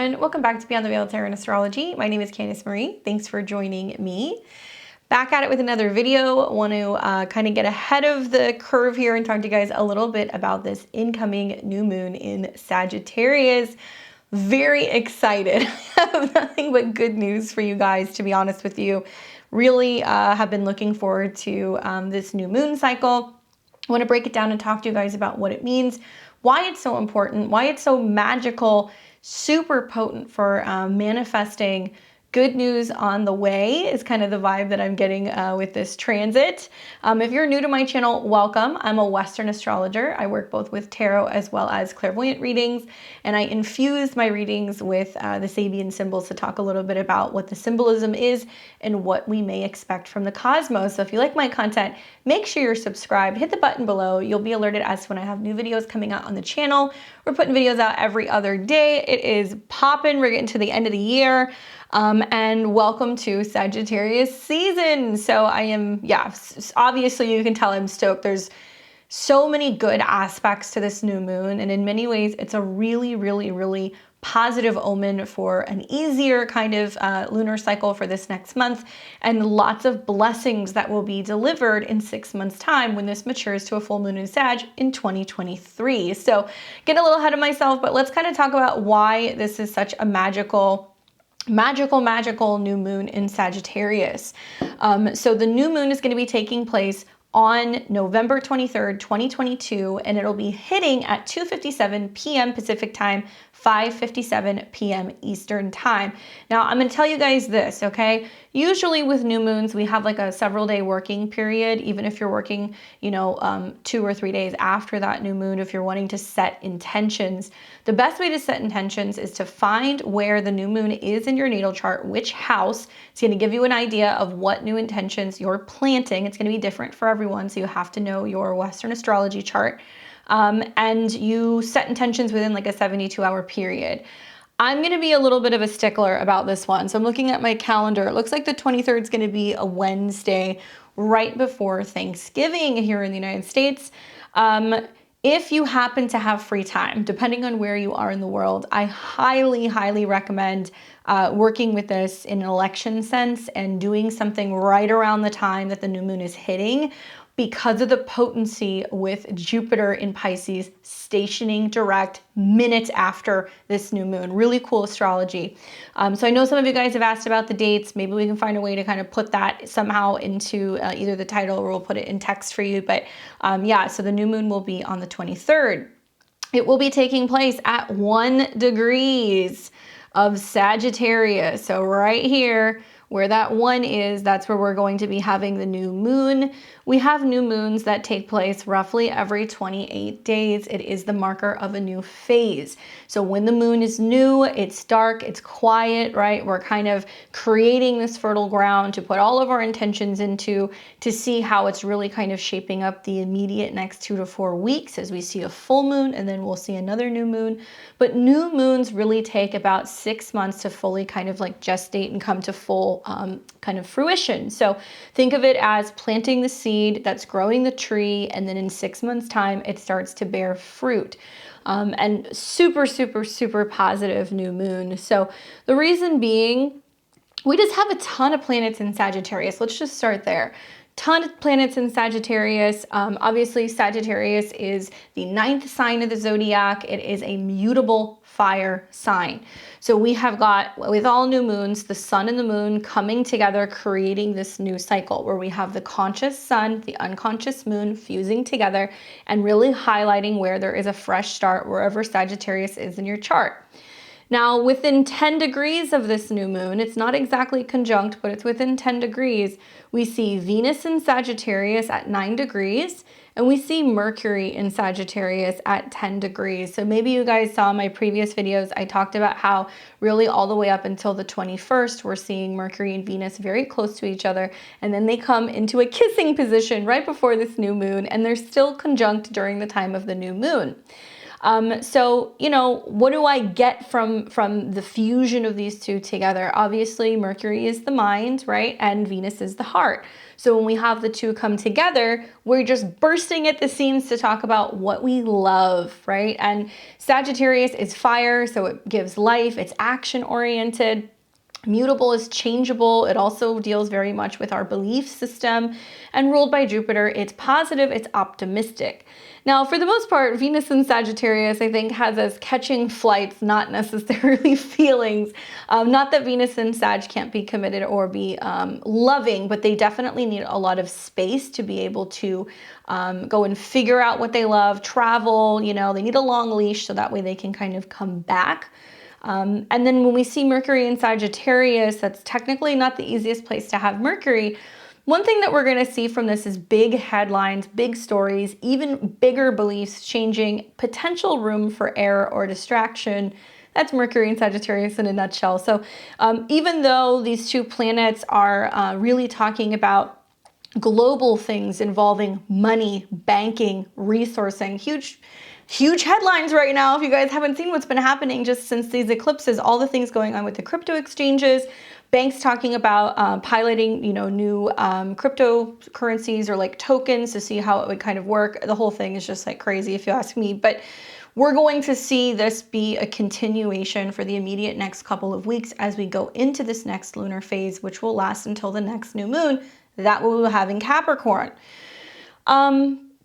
everyone. Welcome back to Beyond the Veil Tarot and Astrology. My name is Candice Marie. Thanks for joining me. Back at it with another video. Want to kind of get ahead of the curve here and talk to you guys a little bit about this incoming new moon in Sagittarius. Very excited. I have nothing but good news for you guys, to be honest with you. Really have been looking forward to this new moon cycle. I want to break it down and talk to you guys about what it means, why it's so important, why it's so magical, super potent for manifesting good news on the way is kind of the vibe that I'm getting with this transit. If you're new to my channel, welcome. I'm a Western astrologer. I work both with tarot as well as clairvoyant readings, and I infuse my readings with the Sabian Symbols to talk a little bit about what the symbolism is and what we may expect from the cosmos. So if you like my content, make sure you're subscribed. Hit the button below. You'll be alerted as to when I have new videos coming out on the channel. We're putting videos out every other day. It is popping. We're getting to the end of the year. And welcome to Sagittarius season. So I am, obviously you can tell I'm stoked. There's so many good aspects to this new moon. And in many ways, it's a really, really, really positive omen for an easier kind of lunar cycle for this next month, and lots of blessings that will be delivered in 6 months' time when this matures to a full moon in Sag in 2023. So get a little ahead of myself, but let's kind of talk about why this is such a magical new moon in Sagittarius. So the new moon is going to be taking place on November 23rd, 2022, and it'll be hitting at 2:57 p.m. Pacific time, 5:57 p.m. Eastern time. Now, I'm going to tell you guys this, okay? Usually with new moons, we have like a several day working period, even if you're working, 2 or 3 days after that new moon, if you're wanting to set intentions. The best way to set intentions is to find where the new moon is in your natal chart, which house. It's going to give you an idea of what new intentions you're planting. It's going to be different for everyone, so you have to know your Western astrology chart. And you set intentions within like a 72-hour period. I'm going to be a little bit of a stickler about this one. So I'm looking at my calendar. It looks like the 23rd is going to be a Wednesday right before Thanksgiving here in the United States. If you happen to have free time, depending on where you are in the world, I highly, highly recommend working with this in an election sense and doing something right around the time that the new moon is hitting, because of the potency with Jupiter in Pisces stationing direct minutes after this new moon. Really cool astrology. So I know some of you guys have asked about the dates. Maybe we can find a way to kind of put that somehow into either the title or we'll put it in text for you. But so the new moon will be on the 23rd. It will be taking place at 1 degrees of Sagittarius. So right here, where that 1 is, that's where we're going to be having the new moon. We have new moons that take place roughly every 28 days. It is the marker of a new phase. So when the moon is new, it's dark, it's quiet, right? We're kind of creating this fertile ground to put all of our intentions into, to see how it's really kind of shaping up the immediate next 2 to 4 weeks as we see a full moon, and then we'll see another new moon. But new moons really take about 6 months to fully kind of like gestate and come to full kind of fruition. So think of it as planting the seed that's growing the tree, and then in 6 months' time, it starts to bear fruit. And super, super, super positive new moon. So the reason being, we just have a ton of planets in Sagittarius. Let's just start there. Ton of planets in Sagittarius. Obviously, Sagittarius is the 9th sign of the zodiac. It is a mutable fire sign. So we have got, with all new moons, the sun and the moon coming together, creating this new cycle where we have the conscious sun, the unconscious moon fusing together and really highlighting where there is a fresh start wherever Sagittarius is in your chart. Now, within 10 degrees of this new moon, it's not exactly conjunct, but it's within 10 degrees, we see Venus in Sagittarius at 9 degrees, and we see Mercury in Sagittarius at 10 degrees. So maybe you guys saw my previous videos, I talked about how really all the way up until the 21st, we're seeing Mercury and Venus very close to each other, and then they come into a kissing position right before this new moon, and they're still conjunct during the time of the new moon. So, you know, what do I get from the fusion of these two together? Obviously, Mercury is the mind, right? And Venus is the heart. So when we have the two come together, we're just bursting at the seams to talk about what we love, right? And Sagittarius is fire, so it gives life, it's action oriented. Mutable is changeable. It also deals very much with our belief system. And ruled by Jupiter, it's positive, it's optimistic. Now, for the most part, Venus in Sagittarius, I think, has us catching flights, not necessarily feelings. Not that Venus in Sag can't be committed or be loving, but they definitely need a lot of space to be able to go and figure out what they love, travel, you know, they need a long leash so that way they can kind of come back. And then when we see Mercury in Sagittarius, that's technically not the easiest place to have Mercury. One thing that we're going to see from this is big headlines, big stories, even bigger beliefs changing, potential room for error or distraction. That's Mercury and Sagittarius in a nutshell. So even though these two planets are really talking about global things involving money, banking, resourcing, huge headlines right now. If you guys haven't seen what's been happening just since these eclipses, all the things going on with the crypto exchanges, banks talking about piloting, you know, new cryptocurrencies or like tokens to see how it would kind of work. The whole thing is just like crazy if you ask me, but we're going to see this be a continuation for the immediate next couple of weeks as we go into this next lunar phase, which will last until the next new moon that we will have in Capricorn.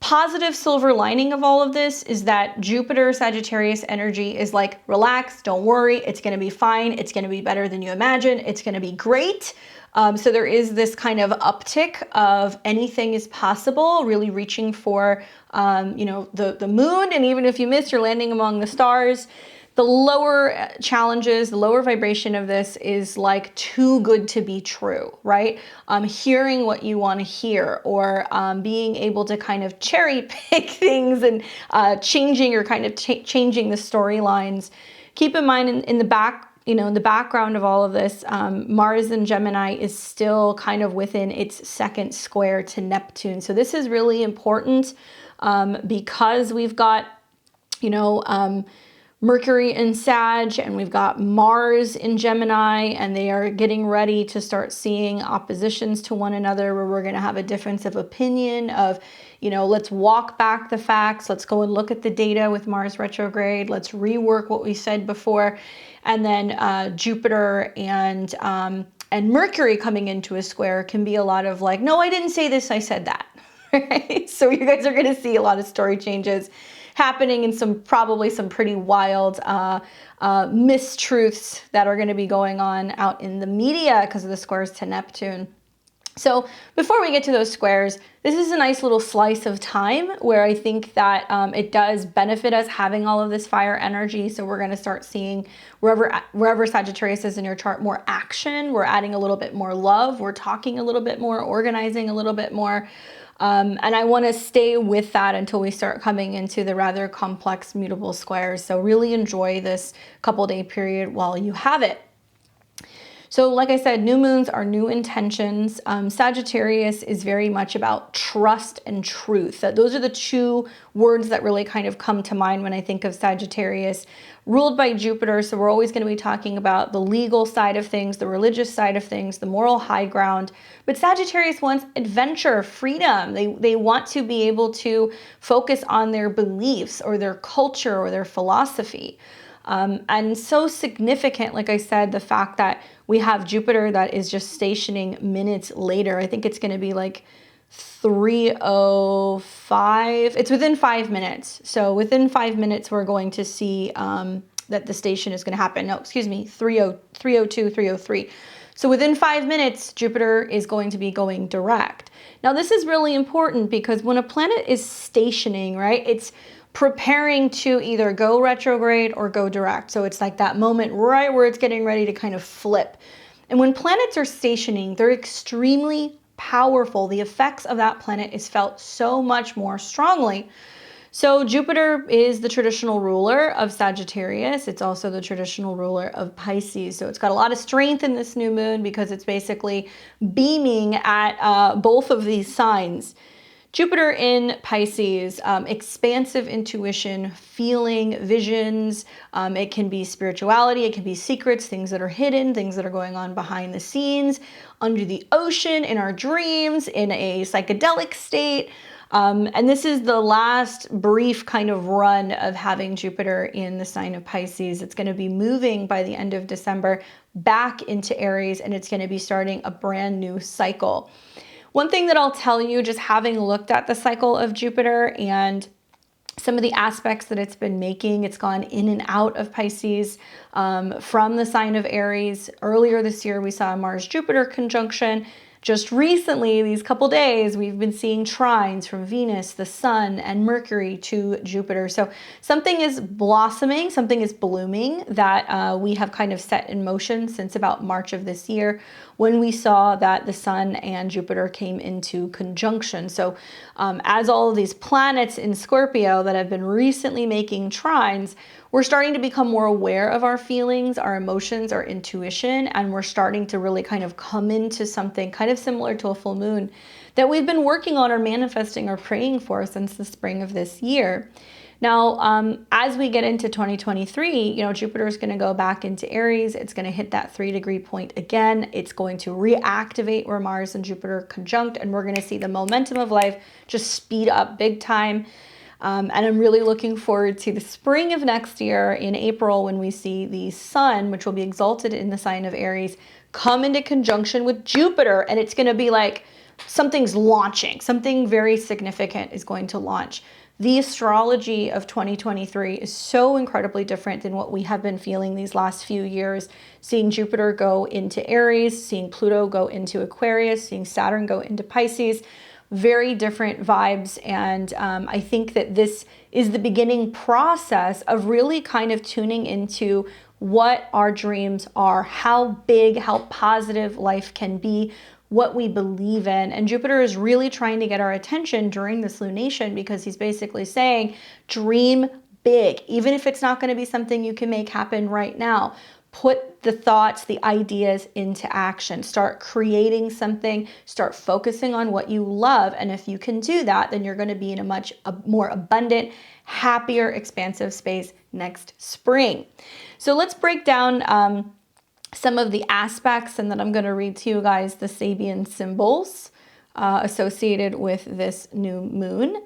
Positive silver lining of all of this is that Jupiter Sagittarius energy is like, relax, don't worry, it's going to be fine, it's going to be better than you imagine, it's going to be great. So there is this kind of uptick of anything is possible, really reaching for, you know, the moon, and even if you miss, you're landing among the stars. The lower challenges, the lower vibration of this is like too good to be true, right? Hearing what you want to hear, or being able to kind of cherry pick things and changing or kind of changing the storylines. Keep in mind in the background of all of this, Mars in Gemini is still kind of within its second square to Neptune. So this is really important because we've got, you know, Mercury in Sag, and we've got Mars in Gemini, and they are getting ready to start seeing oppositions to one another, where we're going to have a difference of opinion of, you know, let's walk back the facts. Let's go and look at the data with Mars retrograde. Let's rework what we said before. And then Jupiter and Mercury coming into a square can be a lot of like, no, I didn't say this, I said that. Right? So you guys are going to see a lot of story changes happening, and probably some pretty wild mistruths that are going to be going on out in the media because of the squares to Neptune. So before we get to those squares, this is a nice little slice of time where I think that it does benefit us having all of this fire energy. So we're going to start seeing wherever Sagittarius is in your chart, more action. We're adding a little bit more love. We're talking a little bit more, organizing a little bit more. And I want to stay with that until we start coming into the rather complex mutable squares. So really enjoy this couple-day period while you have it. So like I said, new moons are new intentions. Sagittarius is very much about trust and truth. Those are the two words that really kind of come to mind when I think of Sagittarius. Ruled by Jupiter, so we're always going to be talking about the legal side of things, the religious side of things, the moral high ground. But Sagittarius wants adventure, freedom. They want to be able to focus on their beliefs or their culture or their philosophy. And so significant, like I said, the fact that we have Jupiter that is just stationing minutes later. I think it's going to be like 3:05. It's within 5 minutes. So within 5 minutes, we're going to see that the station is going to happen. No, excuse me, 3:02, 3:03. So within 5 minutes, Jupiter is going to be going direct. Now, this is really important because when a planet is stationing, right, it's preparing to either go retrograde or go direct. So it's like that moment right where it's getting ready to kind of flip. And when planets are stationing, they're extremely powerful. The effects of that planet is felt so much more strongly. So Jupiter is the traditional ruler of Sagittarius. It's also the traditional ruler of Pisces. So it's got a lot of strength in this new moon because it's basically beaming at both of these signs. Jupiter in Pisces, expansive intuition, feeling, visions. It can be spirituality, it can be secrets, things that are hidden, things that are going on behind the scenes, under the ocean, in our dreams, in a psychedelic state. And this is the last brief kind of run of having Jupiter in the sign of Pisces. It's going to be moving by the end of December back into Aries, and it's going to be starting a brand new cycle. One thing that I'll tell you, just having looked at the cycle of Jupiter and some of the aspects that it's been making, it's gone in and out of Pisces from the sign of Aries. Earlier this year, we saw a Mars-Jupiter conjunction. Just recently, these couple days, we've been seeing trines from Venus, the Sun, and Mercury to Jupiter. So something is blossoming, something is blooming that we have kind of set in motion since about March of this year, when we saw that the Sun and Jupiter came into conjunction. So as all of these planets in Scorpio that have been recently making trines, we're starting to become more aware of our feelings, our emotions, our intuition, and we're starting to really kind of come into something kind of similar to a full moon that we've been working on or manifesting or praying for since the spring of this year. Now, as we get into 2023, Jupiter is going to go back into Aries. It's going to hit that 3-degree point again. It's going to reactivate where Mars and Jupiter conjunct, and we're going to see the momentum of life just speed up big time. And I'm really looking forward to the spring of next year in April, when we see the Sun, which will be exalted in the sign of Aries, come into conjunction with Jupiter. And it's going to be like something's launching. Something very significant is going to launch. The astrology of 2023 is so incredibly different than what we have been feeling these last few years. Seeing Jupiter go into Aries, seeing Pluto go into Aquarius, seeing Saturn go into Pisces. Very different vibes, and I think that this is the beginning process of really kind of tuning into what our dreams are, how big, how positive life can be, what we believe in. And Jupiter is really trying to get our attention during this lunation, because he's basically saying, dream big, even if it's not going to be something you can make happen right now. Put the thoughts, the ideas into action. Start creating something. Start focusing on what you love. And if you can do that, then you're going to be in a much more abundant, happier, expansive space next spring. So let's break down some of the aspects, and then I'm going to read to you guys the Sabian symbols associated with this new moon.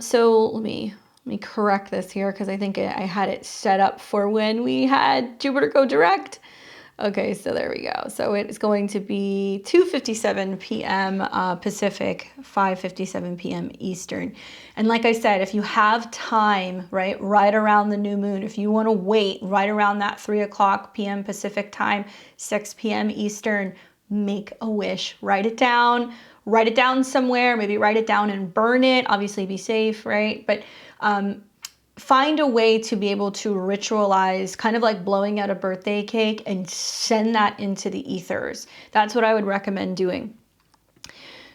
So let me correct this here, because I think I had it set up for when we had Jupiter go direct. Okay, so there we go. So it is going to be 2:57 p.m. Pacific, 5:57 p.m. Eastern. And like I said, if you have time, right around the new moon, if you want to wait right around that 3:00 p.m. Pacific time, 6 p.m. Eastern, make a wish, write it down somewhere, maybe write it down and burn it. Obviously be safe, right? But find a way to be able to ritualize, kind of like blowing out a birthday cake, and send that into the ethers. That's what I would recommend doing.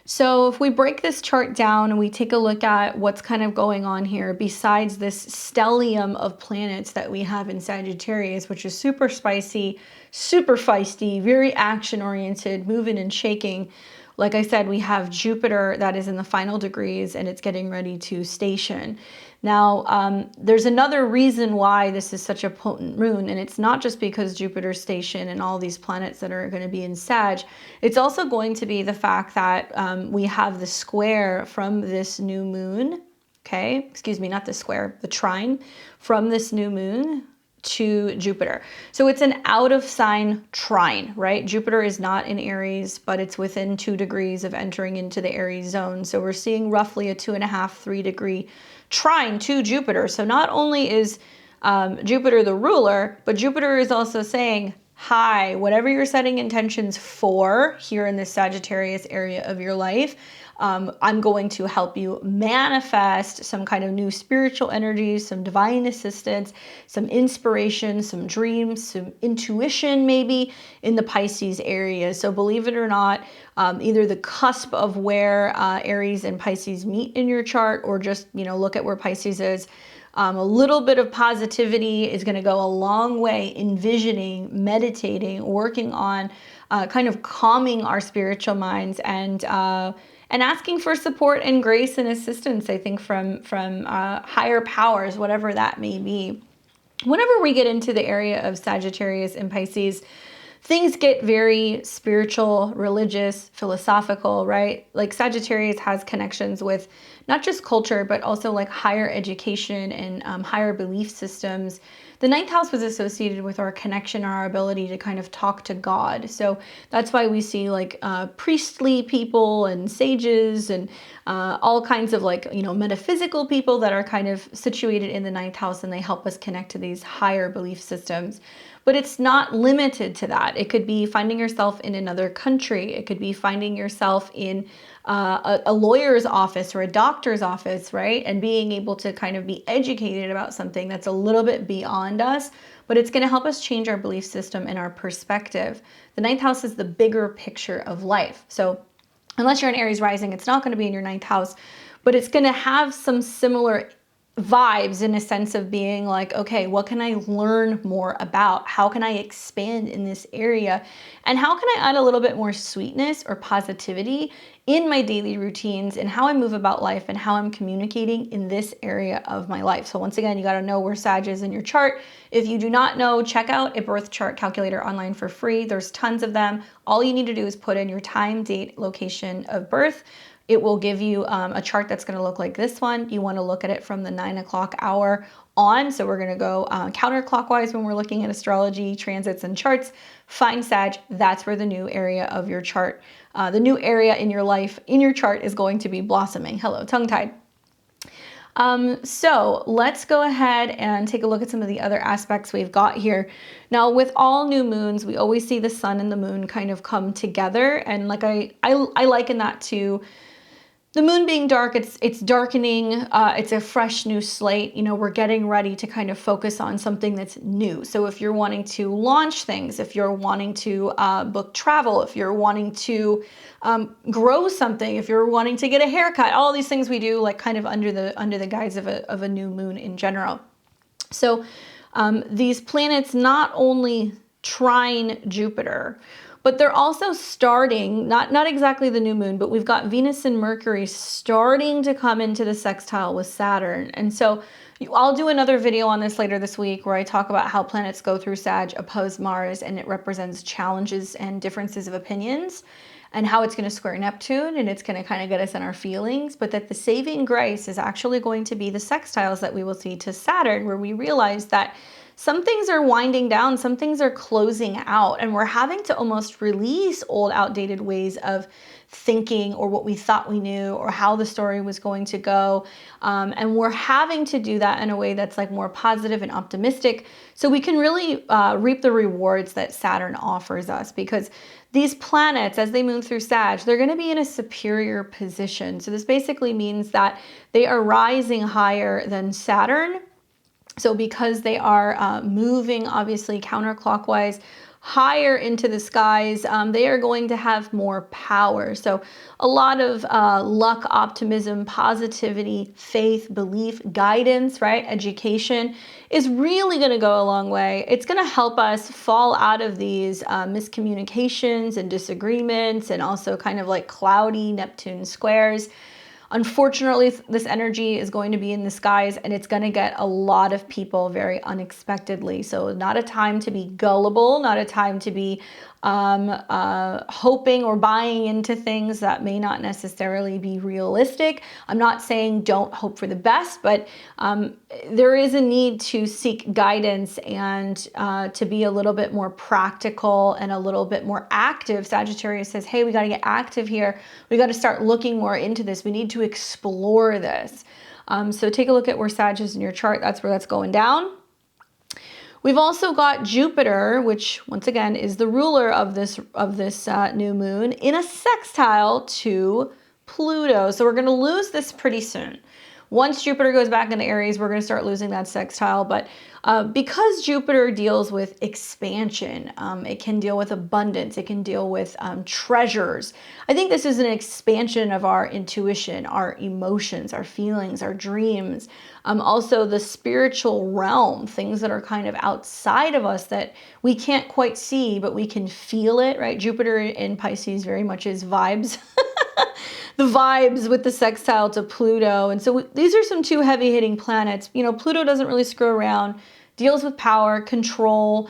So if we break this chart down and we take a look at what's kind of going on here, besides this stellium of planets that we have in Sagittarius, which is super spicy, super feisty, very action-oriented, moving and shaking. Like I said, we have Jupiter that is in the final degrees, and it's getting ready to station. Now, there's another reason why this is such a potent moon, and it's not just because Jupiter's station and all these planets that are going to be in Sag. It's also going to be the fact that we have the square from this new moon. Okay, excuse me, not the square, the trine from this new moon to Jupiter. So it's an out of sign trine, right? Jupiter is not in Aries, but it's within 2 degrees of entering into the Aries zone. So we're seeing roughly a 2.5, 3 degree trine to Jupiter. So not only is Jupiter the ruler, but Jupiter is also saying, hi, whatever you're setting intentions for here in this Sagittarius area of your life, I'm going to help you manifest some kind of new spiritual energy, some divine assistance, some inspiration, some dreams, some intuition maybe in the Pisces area. So believe it or not, either the cusp of where Aries and Pisces meet in your chart, or just, look at where Pisces is. A little bit of positivity is going to go a long way, envisioning, meditating, working on kind of calming our spiritual minds, and and asking for support and grace and assistance, I think, from higher powers, whatever that may be. Whenever we get into the area of Sagittarius and Pisces, things get very spiritual, religious, philosophical, right? Like Sagittarius has connections with not just culture, but also like higher education and higher belief systems. The ninth house was associated with our connection, our ability to kind of talk to God. So that's why we see like priestly people and sages and all kinds of like, you know, metaphysical people that are kind of situated in the ninth house, and they help us connect to these higher belief systems. But it's not limited to that. It could be finding yourself in another country. It could be finding yourself in a lawyer's office or a doctor's office, right? And being able to kind of be educated about something that's a little bit beyond us, but it's going to help us change our belief system and our perspective. The ninth house is the bigger picture of life. So unless you're an Aries rising, it's not going to be in your ninth house, but it's going to have some similar vibes in a sense of being like, okay, what can I learn more about? How can I expand in this area? And how can I add a little bit more sweetness or positivity in my daily routines and how I move about life and how I'm communicating in this area of my life? So once again, you got to know where Sag is in your chart. If you do not know, check out a birth chart calculator online for free. There's tons of them. All you need to do is put in your time, date, location of birth. It will give you a chart that's going to look like this one. You want to look at it from the 9 o'clock hour on. So we're going to go counterclockwise when we're looking at astrology, transits, and charts. Find Sag. That's where the new area of your chart, the new area in your life, in your chart is going to be blossoming. Hello, tongue-tied. So let's go ahead and take a look at some of the other aspects we've got here. Now, with all new moons, we always see the sun and the moon kind of come together. And like I liken that to the moon being dark. It's darkening. It's a fresh new slate. You know, we're getting ready to kind of focus on something that's new. So if you're wanting to launch things, if you're wanting to book travel, if you're wanting to grow something, if you're wanting to get a haircut, all these things we do like kind of under the guise of a new moon in general. So these planets not only trine Jupiter, but they're also starting, not exactly the new moon, but we've got Venus and Mercury starting to come into the sextile with Saturn. And so I'll do another video on this later this week where I talk about how planets go through Sag opposed Mars, and it represents challenges and differences of opinions, and how it's going to square Neptune, and it's going to kind of get us in our feelings, but that the saving grace is actually going to be the sextiles that we will see to Saturn, where we realize that some things are winding down, some things are closing out, and we're having to almost release old, outdated ways of thinking or what we thought we knew or how the story was going to go. And we're having to do that in a way that's like more positive and optimistic so we can really reap the rewards that Saturn offers us, because these planets, as they move through Sag, they're going to be in a superior position. So this basically means that they are rising higher than Saturn. So because they are moving obviously counterclockwise higher into the skies, they are going to have more power. So a lot of luck, optimism, positivity, faith, belief, guidance, right? Education is really going to go a long way. It's going to help us fall out of these miscommunications and disagreements, and also kind of like cloudy Neptune squares. Unfortunately, this energy is going to be in the skies, and it's going to get a lot of people very unexpectedly. So not a time to be gullible, not a time to be hoping or buying into things that may not necessarily be realistic. I'm not saying don't hope for the best, but there is a need to seek guidance and to be a little bit more practical and a little bit more active. Sagittarius says, hey, we got to get active here. We got to start looking more into this. We need to explore this. So take a look at where Sag is in your chart. That's where that's going down. We've also got Jupiter, which once again is the ruler of this new moon, in a sextile to Pluto. So we're going to lose this pretty soon. Once Jupiter goes back into Aries, we're going to start losing that sextile. But because Jupiter deals with expansion, it can deal with abundance, it can deal with treasures. I think this is an expansion of our intuition, our emotions, our feelings, our dreams. Also the spiritual realm, things that are kind of outside of us that we can't quite see, but we can feel it, right? Jupiter in Pisces very much is vibes. the vibes with the sextile to Pluto. And so these are some two heavy hitting planets. You know, Pluto doesn't really screw around, deals with power, control,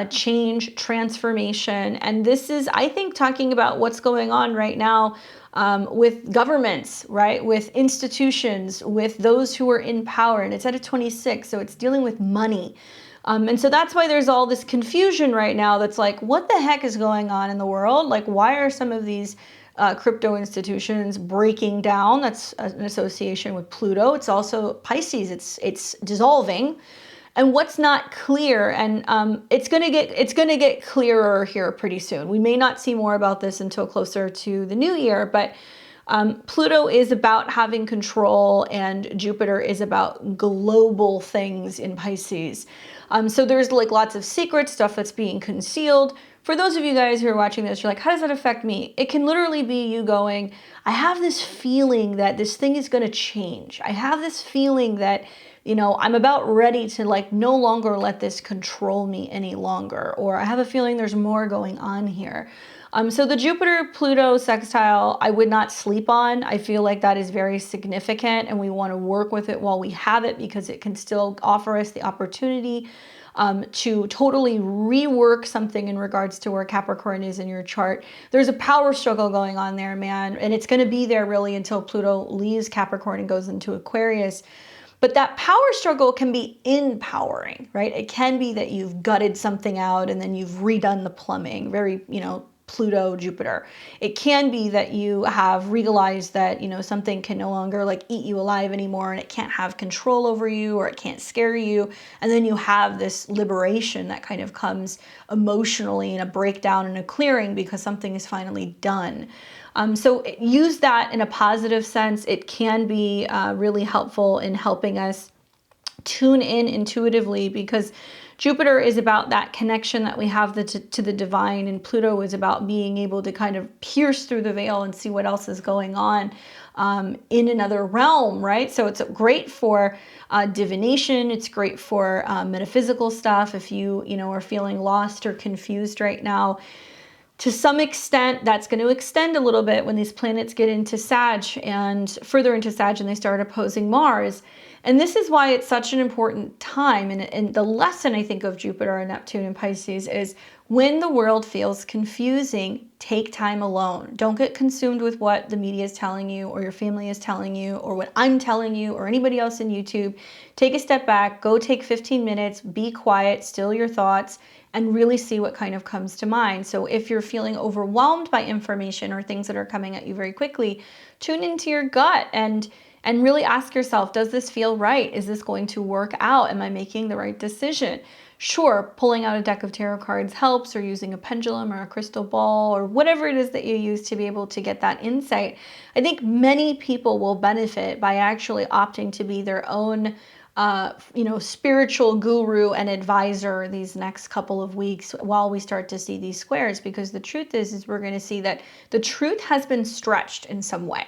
change, transformation. And this is, I think, talking about what's going on right now with governments, right? With institutions, with those who are in power. And it's at a 26, so it's dealing with money. And so that's why there's all this confusion right now that's like, what the heck is going on in the world? Like, why are some of these crypto institutions breaking down? That's an association with Pluto. It's also Pisces. It's dissolving. And what's not clear, and it's gonna get clearer here pretty soon. We may not see more about this until closer to the new year, but Pluto is about having control, and Jupiter is about global things in Pisces. So there's like lots of secret stuff that's being concealed. For those of you guys who are watching this, you're like, how does that affect me? It can literally be you going, I have this feeling that this thing is gonna change. I have this feeling that, you know, I'm about ready to like no longer let this control me any longer, or I have a feeling there's more going on here. So the Jupiter-Pluto sextile, I would not sleep on. I feel like that is very significant, and we want to work with it while we have it, because it can still offer us the opportunity to totally rework something in regards to where Capricorn is in your chart. There's a power struggle going on there, man, and it's going to be there really until Pluto leaves Capricorn and goes into Aquarius. But that power struggle can be empowering, right? It can be that you've gutted something out and then you've redone the plumbing, very, you know, Pluto, Jupiter. It can be that you have realized that, you know, something can no longer like eat you alive anymore, and it can't have control over you, or it can't scare you. And then you have this liberation that kind of comes emotionally, in a breakdown and a clearing, because something is finally done. So use that in a positive sense. It can be really helpful in helping us tune in intuitively, because Jupiter is about that connection that we have to the divine, and Pluto is about being able to kind of pierce through the veil and see what else is going on in another realm, right? So it's great for divination. It's great for metaphysical stuff. If you know, are feeling lost or confused right now, to some extent, that's going to extend a little bit when these planets get into Sag and further into Sag, and they start opposing Mars. And this is why it's such an important time. And the lesson, I think, of Jupiter and Neptune and Pisces is, when the world feels confusing, take time alone. Don't get consumed with what the media is telling you, or your family is telling you, or what I'm telling you, or anybody else in YouTube. Take a step back, go take 15 minutes, be quiet, still your thoughts, and really see what kind of comes to mind. So if you're feeling overwhelmed by information or things that are coming at you very quickly, tune into your gut and really ask yourself, does this feel right? Is this going to work out? Am I making the right decision? Sure, pulling out a deck of tarot cards helps, or using a pendulum or a crystal ball, or whatever it is that you use to be able to get that insight. I think many people will benefit by actually opting to be their own you know, spiritual guru and advisor these next couple of weeks while we start to see these squares, because the truth is we're going to see that the truth has been stretched in some way.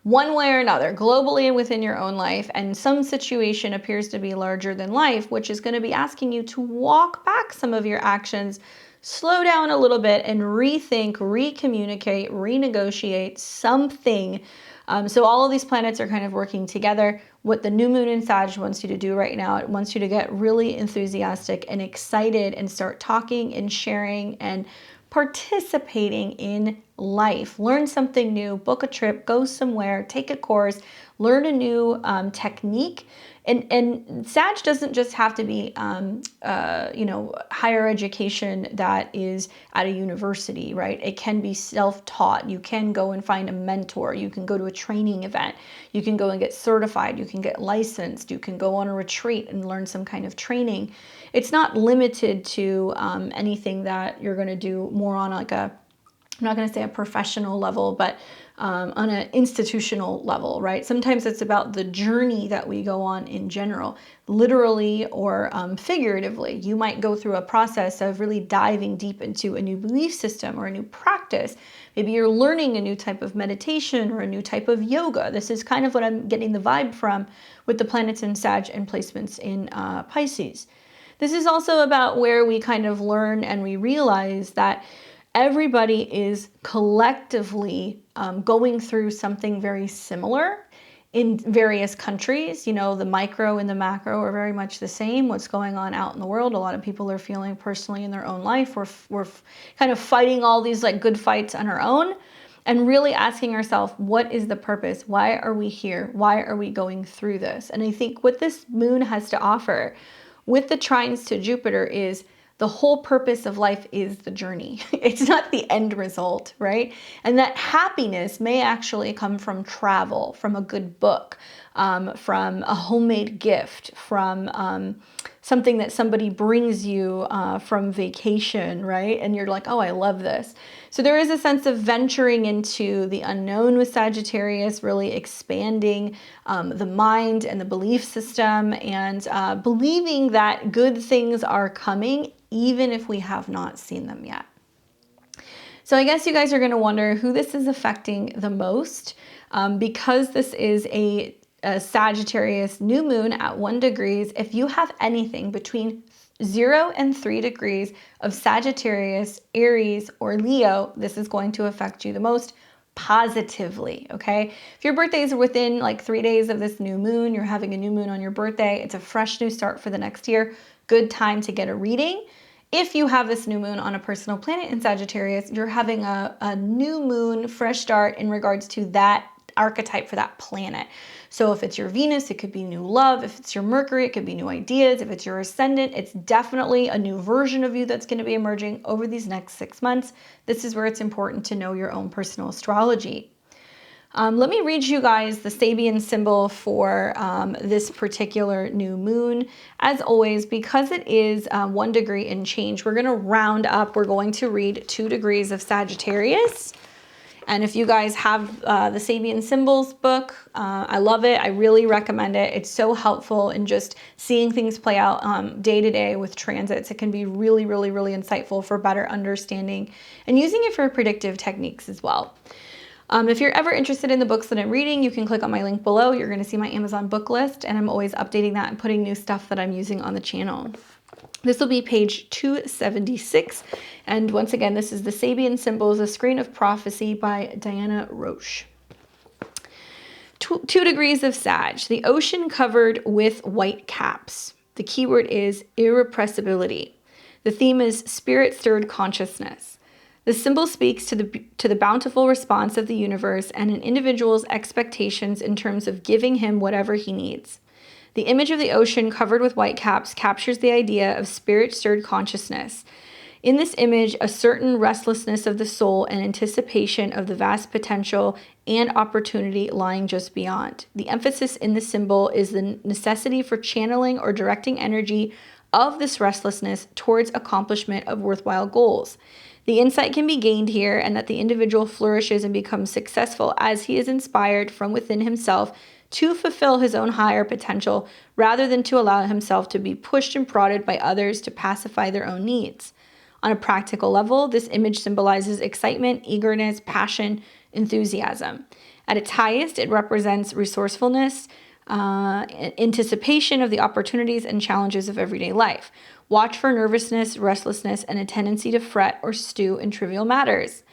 One way or another, globally and within your own life, and some situation appears to be larger than life, which is going to be asking you to walk back some of your actions, slow down a little bit, and rethink, recommunicate, renegotiate something. So all of these planets are kind of working together. What the new moon in Sag wants you to do right now, it wants you to get really enthusiastic and excited and start talking and sharing and participating in life. Learn something new, book a trip, go somewhere, take a course, learn a new technique. And Sag doesn't just have to be, you know, higher education that is at a university, right? It can be self-taught. You can go and find a mentor. You can go to a training event. You can go and get certified. You can get licensed. You can go on a retreat and learn some kind of training. It's not limited to anything that you're going to do more on like a, I'm not going to say a professional level, but on an institutional level, right? Sometimes it's about the journey that we go on in general, literally or figuratively. You might go through a process of really diving deep into a new belief system or a new practice. Maybe you're learning a new type of meditation or a new type of yoga. This is kind of what I'm getting the vibe from with the planets in Sag and placements in Pisces. This is also about where we kind of learn and we realize that everybody is collectively going through something very similar in various countries. You know, the micro and the macro are very much the same. What's going on out in the world, a lot of people are feeling personally in their own life. We're kind of fighting all these like good fights on our own, and really asking ourselves, what is the purpose? Why are we here? Why are we going through this? And I think what this moon has to offer with the trines to Jupiter is the whole purpose of life is the journey. It's not the end result, right? And that happiness may actually come from travel, from a good book, from a homemade gift, from something that somebody brings you from vacation, right? And you're like, oh, I love this. So there is a sense of venturing into the unknown with Sagittarius, really expanding the mind and the belief system, and believing that good things are coming, even if we have not seen them yet. So I guess you guys are going to wonder who this is affecting the most, because this is a Sagittarius new moon at 1 degree. If you have anything between 0 and 3 degrees of Sagittarius, Aries, or Leo, this is going to affect you the most positively, okay? If your birthday is within like 3 days of this new moon, you're having a new moon on your birthday, it's a fresh new start for the next year, good time to get a reading. If you have this new moon on a personal planet in Sagittarius, you're having a new moon, fresh start in regards to that archetype for that planet. So if it's your Venus, it could be new love. If it's your Mercury, it could be new ideas. If it's your ascendant, it's definitely a new version of you that's going to be emerging over these next 6 months. This is where it's important to know your own personal astrology. Let me read you guys the Sabian symbol for this particular new moon. As always, because it is 1 degree and change, we're going to round up. We're going to read 2 degrees of Sagittarius. And if you guys have the Sabian Symbols book, I love it. I really recommend it. It's so helpful in just seeing things play out day to day with transits. It can be really, really, really insightful for better understanding and using it for predictive techniques as well. If you're ever interested in the books that I'm reading, you can click on my link below. You're going to see my Amazon book list, and I'm always updating that and putting new stuff that I'm using on the channel. This will be page 276. And once again, this is the Sabian Symbols, A Screen of Prophecy by Diana Roche. 2 degrees of Sag, the ocean covered with white caps. The keyword is irrepressibility. The theme is spirit-stirred consciousness. The symbol speaks to the bountiful response of the universe and an individual's expectations in terms of giving him whatever he needs. The image of the ocean covered with white caps captures the idea of spirit-stirred consciousness. In this image, a certain restlessness of the soul and anticipation of the vast potential and opportunity lying just beyond. The emphasis in the symbol is the necessity for channeling or directing energy of this restlessness towards accomplishment of worthwhile goals. The insight can be gained here, and that the individual flourishes and becomes successful as he is inspired from within himself to fulfill his own higher potential, rather than to allow himself to be pushed and prodded by others to pacify their own needs. On a practical level, this image symbolizes excitement, eagerness, passion, enthusiasm. At its highest, it represents resourcefulness, anticipation of the opportunities and challenges of everyday life. Watch for nervousness, restlessness, and a tendency to fret or stew in trivial matters.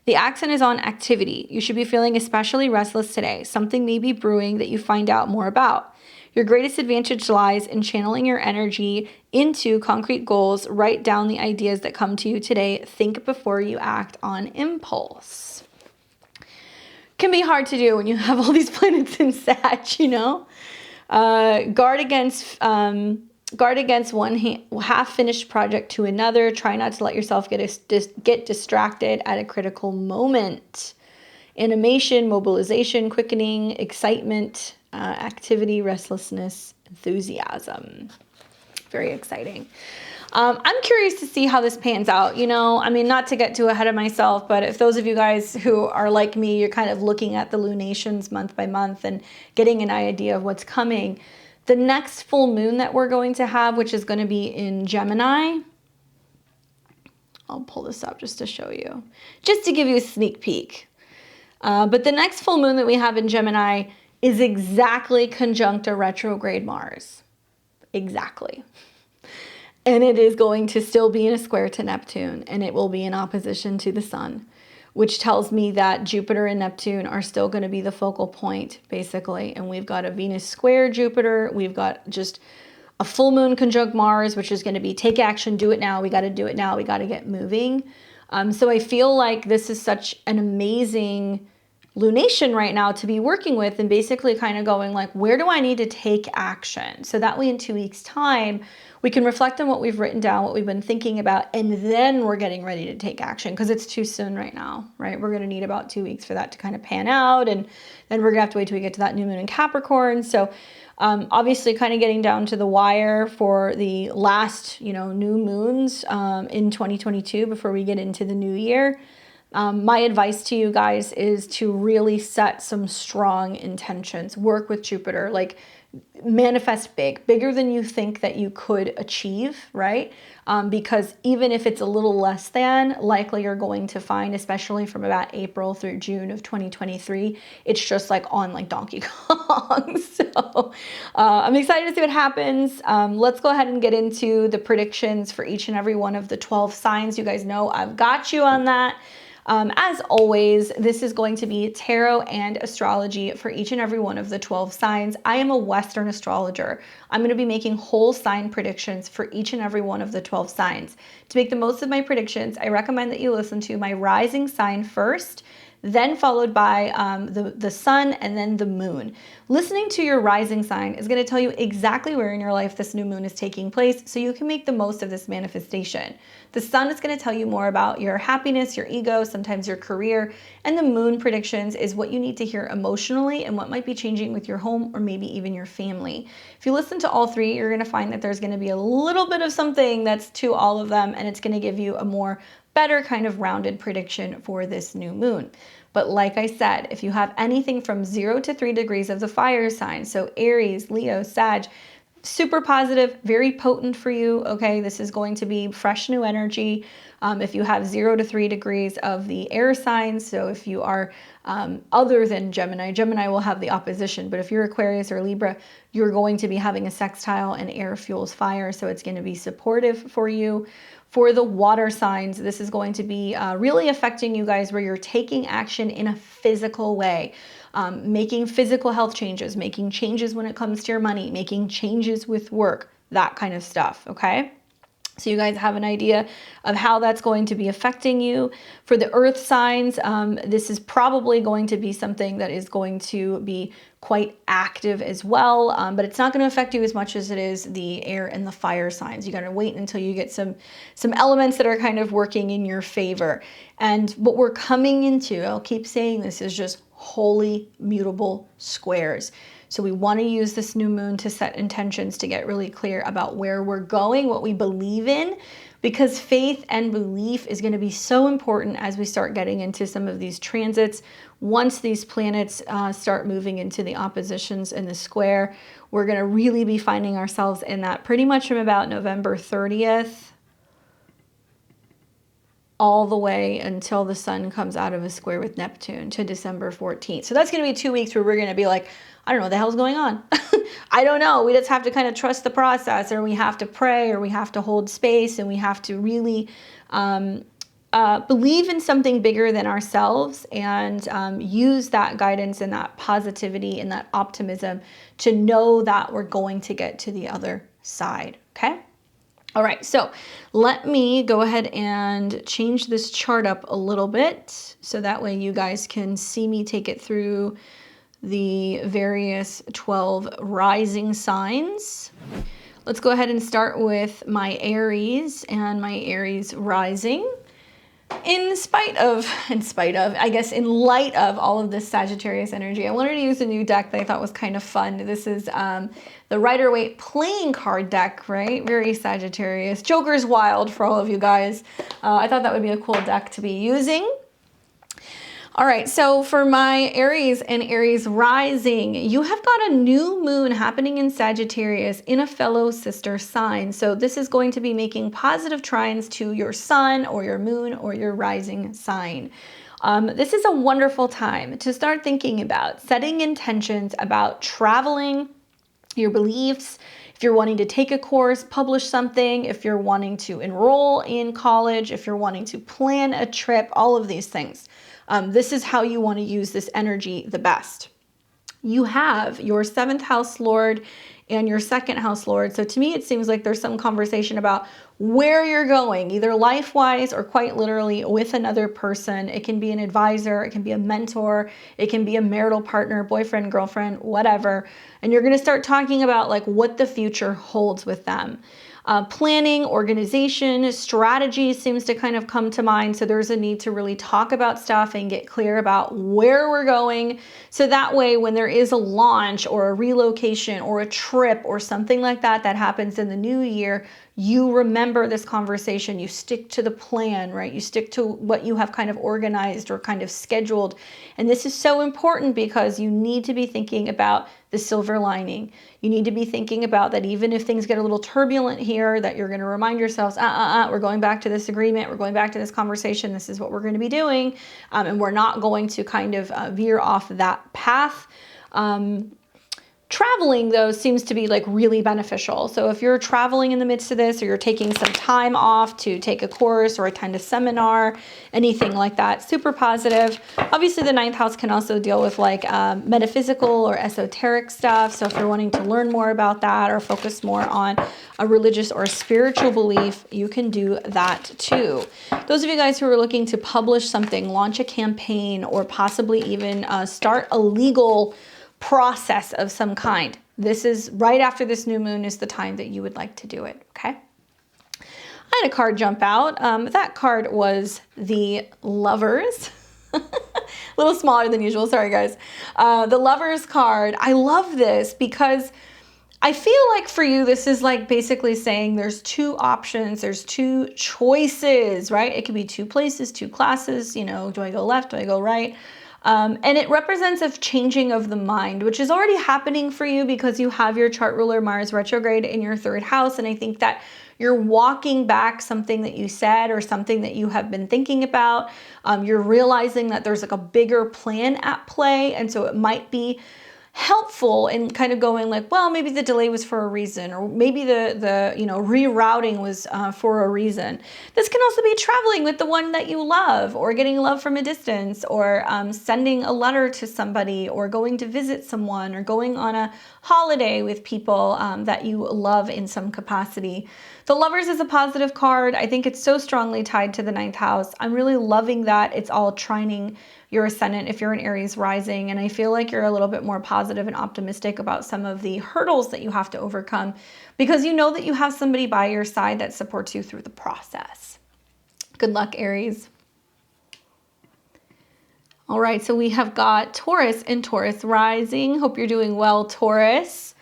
The accent is on activity. You should be feeling especially restless today. Something may be brewing that you find out more about. Your greatest advantage lies in channeling your energy into concrete goals. Write down the ideas that come to you today. Think before you act on impulse. Can be hard to do when you have all these planets in Sag, you know? Guard against one half-finished project to another. Try not to let yourself get distracted at a critical moment. Animation, mobilization, quickening, excitement, activity, restlessness, enthusiasm. Very exciting. I'm curious to see how this pans out. You know, I mean, not to get too ahead of myself, but if those of you guys who are like me, you're kind of looking at the lunations month by month and getting an idea of what's coming. The next full moon that we're going to have, which is going to be in Gemini, I'll pull this up just to show you, just to give you a sneak peek. But the next full moon that we have in Gemini is exactly conjunct a retrograde Mars. Exactly. And it is going to still be in a square to Neptune, and it will be in opposition to the sun, which tells me that Jupiter and Neptune are still going to be the focal point, basically. And we've got a Venus square Jupiter. We've got just a full moon conjunct Mars, which is going to be take action, do it now. We got to do it now. We got to get moving. So I feel like this is such an amazing lunation right now to be working with, and basically kind of going like, where do I need to take action? So that way in 2 weeks time, we can reflect on what we've written down, what we've been thinking about, and then we're getting ready to take action, because it's too soon right now, right? We're going to need about 2 weeks for that to kind of pan out, and then we're going to have to wait till we get to that new moon in Capricorn. So obviously kind of getting down to the wire for the last, new moons in 2022 before we get into the new year. My advice to you guys is to really set some strong intentions. Work with Jupiter, like manifest big, bigger than you think that you could achieve, right? Because even if it's a little less than, likely you're going to find, especially from about April through June of 2023, it's just like on like Donkey Kong. So I'm excited to see what happens. Let's go ahead and get into the predictions for each and every one of the 12 signs. You guys know I've got you on that. As always, this is going to be tarot and astrology for each and every one of the 12 signs. I am a Western astrologer. I'm going to be making whole sign predictions for each and every one of the 12 signs. To make the most of my predictions, I recommend that you listen to my rising sign first, then followed by the sun and then the moon. Listening to your rising sign is going to tell you exactly where in your life this new moon is taking place, so you can make the most of this manifestation. The sun is going to tell you more about your happiness, your ego, sometimes your career, and the moon predictions is what you need to hear emotionally and what might be changing with your home or maybe even your family. If you listen to all three, you're going to find that there's going to be a little bit of something that's to all of them, and it's going to give you a better kind of rounded prediction for this new moon. But like I said, if you have anything from 0 to 3 degrees of the fire sign, so Aries, Leo, Sag, super positive, very potent for you, okay? This is going to be fresh new energy. If you have 0 to 3 degrees of the air signs, so if you are other than Gemini, Gemini will have the opposition, but if you're Aquarius or Libra, you're going to be having a sextile and air fuels fire, so it's going to be supportive for you. For the water signs, this is going to be really affecting you guys where you're taking action in a physical way, making physical health changes, making changes when it comes to your money, making changes with work, that kind of stuff, okay? So you guys have an idea of how that's going to be affecting you. For the earth signs, this is probably going to be something that is going to be quite active as well, but it's not going to affect you as much as it is the air and the fire signs. You got to wait until you get some elements that are kind of working in your favor. And what we're coming into, I'll keep saying this, is just wholly mutable squares. So we want to use this new moon to set intentions, to get really clear about where we're going, what we believe in, because faith and belief is going to be so important as we start getting into some of these transits. Once these planets start moving into the oppositions and the square, we're going to really be finding ourselves in that pretty much from about November 30th all the way until the sun comes out of a square with Neptune to December 14th. So that's going to be 2 weeks where we're going to be like, I don't know what the hell's going on. I don't know. We just have to kind of trust the process, or we have to pray, or we have to hold space, and we have to really believe in something bigger than ourselves, and use that guidance and that positivity and that optimism to know that we're going to get to the other side, okay? All right, so let me go ahead and change this chart up a little bit so that way you guys can see me take it through the various 12 rising signs. Let's go ahead and start with my Aries and my Aries rising. In light of all of this Sagittarius energy, I wanted to use a new deck that I thought was kind of fun. This is the Rider-Waite playing card deck, right? Very Sagittarius. Joker's Wild for all of you guys. I thought that would be a cool deck to be using. All right, so for my Aries and Aries rising, you have got a new moon happening in Sagittarius in a fellow sister sign. So this is going to be making positive trines to your sun or your moon or your rising sign. This is a wonderful time to start thinking about setting intentions about traveling, your beliefs. if you're wanting to take a course, publish something, if you're wanting to enroll in college, if you're wanting to plan a trip, all of these things. This is how you want to use this energy the best. You have your 7th house lord and your 2nd house lord. So to me, it seems like there's some conversation about where you're going, either life-wise or quite literally with another person. It can be an advisor, it can be a mentor, it can be a marital partner, boyfriend, girlfriend, whatever. And you're going to start talking about like what the future holds with them. Planning, organization, strategy seems to kind of come to mind. So there's a need to really talk about stuff and get clear about where we're going. So that way, when there is a launch or a relocation or a trip or something like that that happens in the new year, you remember this conversation, you stick to the plan, right? You stick to what you have kind of organized or kind of scheduled. And this is so important because you need to be thinking about the silver lining. You need to be thinking about that even if things get a little turbulent here, that you're going to remind yourselves, we're going back to this agreement, we're going back to this conversation, this is what we're going to be doing, and we're not going to kind of veer off that path. Traveling, though, seems to be like really beneficial. So if you're traveling in the midst of this, or you're taking some time off to take a course or attend a seminar, anything like that, super positive. Obviously, the 9th house can also deal with like metaphysical or esoteric stuff. So if you're wanting to learn more about that or focus more on a religious or spiritual belief, you can do that too. Those of you guys who are looking to publish something, launch a campaign, or possibly even start a legal process of some kind, this is right after this new moon is the time that you would like to do it, okay? I had a card jump out. That card was the Lovers. A little smaller than usual, sorry guys. The Lovers card, I love this because I feel like for you, this is like basically saying there's 2 options, there's 2 choices, right? It could be 2 places, 2 classes, you know, do I go left, do I go right? And it represents a changing of the mind, which is already happening for you because you have your chart ruler Mars retrograde in your 3rd house. And I think that you're walking back something that you said or something that you have been thinking about. You're realizing that there's like a bigger plan at play. And so it might be helpful in kind of going like, well, maybe the delay was for a reason, or maybe the rerouting was for a reason. This can also be traveling with the one that you love, or getting love from a distance, or sending a letter to somebody, or going to visit someone, or going on a holiday with people that you love in some capacity. The Lovers is a positive card. I think it's so strongly tied to the 9th house. I'm really loving that it's all trining your ascendant if you're an Aries rising. And I feel like you're a little bit more positive and optimistic about some of the hurdles that you have to overcome because you know that you have somebody by your side that supports you through the process. Good luck, Aries. All right, so we have got Taurus and Taurus rising. Hope you're doing well, Taurus.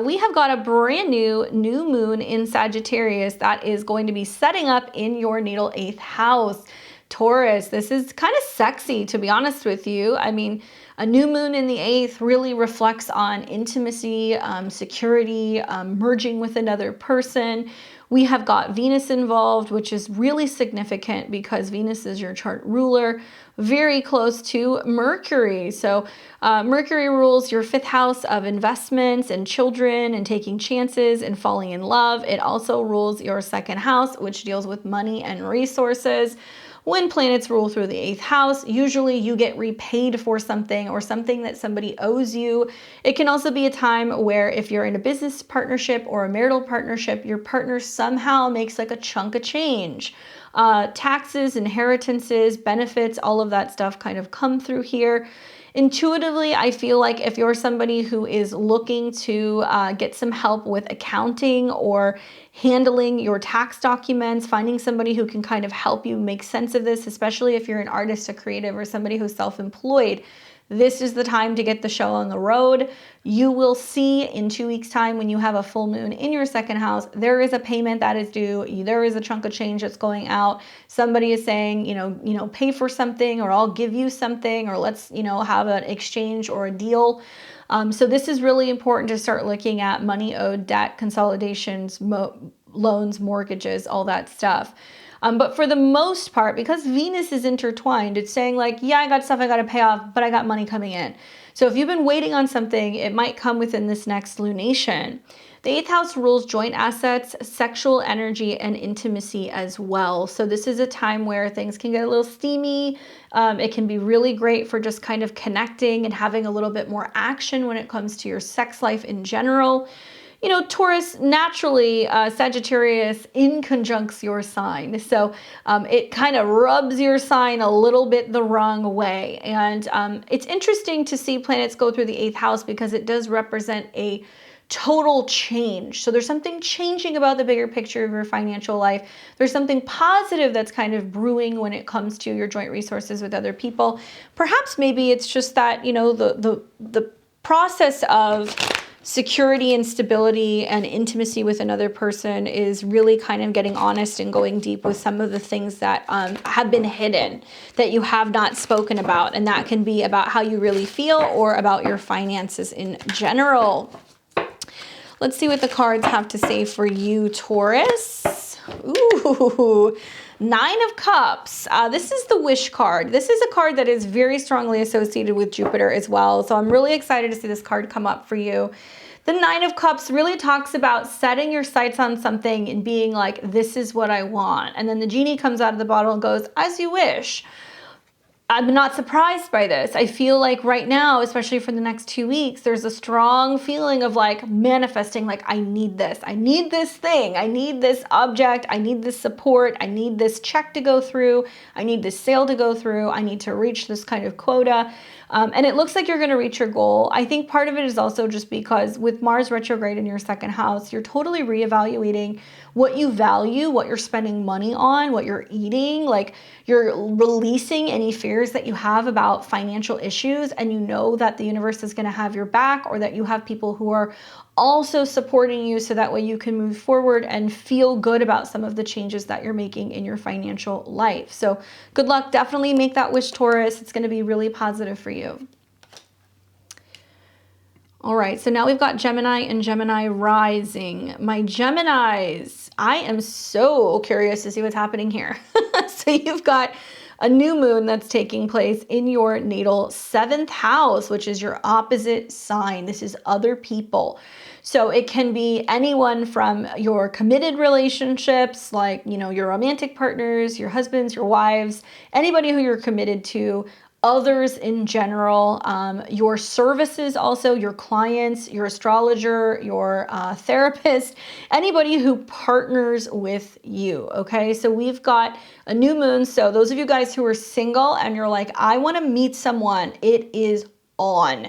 We have got a brand new moon in Sagittarius that is going to be setting up in your natal 8th house. Taurus, this is kind of sexy, to be honest with you. I mean, a new moon in the 8th really reflects on intimacy, security, merging with another person. We have got Venus involved, which is really significant because Venus is your chart ruler, very close to Mercury. So Mercury rules your 5th house of investments and children and taking chances and falling in love. It also rules your 2nd house, which deals with money and resources. When planets rule through the 8th house, usually you get repaid for something or something that somebody owes you. It can also be a time where if you're in a business partnership or a marital partnership, your partner somehow makes like a chunk of change. Taxes, inheritances, benefits, all of that stuff kind of come through here. Intuitively, I feel like if you're somebody who is looking to get some help with accounting or handling your tax documents, finding somebody who can kind of help you make sense of this, especially if you're an artist, a creative, or somebody who's self-employed, this is the time to get the show on the road. You will see in 2 weeks' time when you have a full moon in your 2nd house, there is a payment that is due. There is a chunk of change that's going out. Somebody is saying, pay for something, or I'll give you something, or let's, have an exchange or a deal. So this is really important to start looking at money owed, debt, consolidations, loans, mortgages, all that stuff. But for the most part, because Venus is intertwined, it's saying like, yeah, I got stuff I got to pay off, but I got money coming in. So if you've been waiting on something, it might come within this next lunation. The 8th house rules joint assets, sexual energy, and intimacy as well. So this is a time where things can get a little steamy. It can be really great for just kind of connecting and having a little bit more action when it comes to your sex life in general. You know, Taurus, naturally, Sagittarius inconjuncts your sign. So it kind of rubs your sign a little bit the wrong way. And it's interesting to see planets go through the 8th house because it does represent a total change. So there's something changing about the bigger picture of your financial life. There's something positive that's kind of brewing when it comes to your joint resources with other people. Perhaps maybe it's just that, you know, the process of security and stability and intimacy with another person is really kind of getting honest and going deep with some of the things that have been hidden, that you have not spoken about. And that can be about how you really feel or about your finances in general. Let's see what the cards have to say for you, Taurus. Ooh, 9 of Cups. This is the wish card. This is a card that is very strongly associated with Jupiter as well. So I'm really excited to see this card come up for you. The 9 of Cups really talks about setting your sights on something and being like, this is what I want. And then the genie comes out of the bottle and goes, as you wish. I'm not surprised by this. I feel like right now, especially for the next 2 weeks, there's a strong feeling of like manifesting, like I need this thing, I need this object, I need this support, I need this check to go through, I need this sale to go through, I need to reach this kind of quota. And it looks like you're going to reach your goal. I think part of it is also just because with Mars retrograde in your 2nd house, you're totally reevaluating what you value, what you're spending money on, what you're eating. Like you're releasing any fears that you have about financial issues, and you know that the universe is going to have your back, or that you have people who are also supporting you, so that way you can move forward and feel good about some of the changes that you're making in your financial life. So good luck. Definitely make that wish, Taurus. It's going to be really positive for you. All right, so now we've got Gemini and Gemini rising. My Geminis, I am so curious to see what's happening here. So you've got a new moon that's taking place in your natal 7th house, which is your opposite sign. This is other people. So it can be anyone from your committed relationships, like, you know, your romantic partners, your husbands, your wives, anybody who you're committed to, others in general, your services also, your clients, your astrologer, your therapist, anybody who partners with you, okay? So we've got a new moon. So those of you guys who are single and you're like, I want to meet someone, it is on.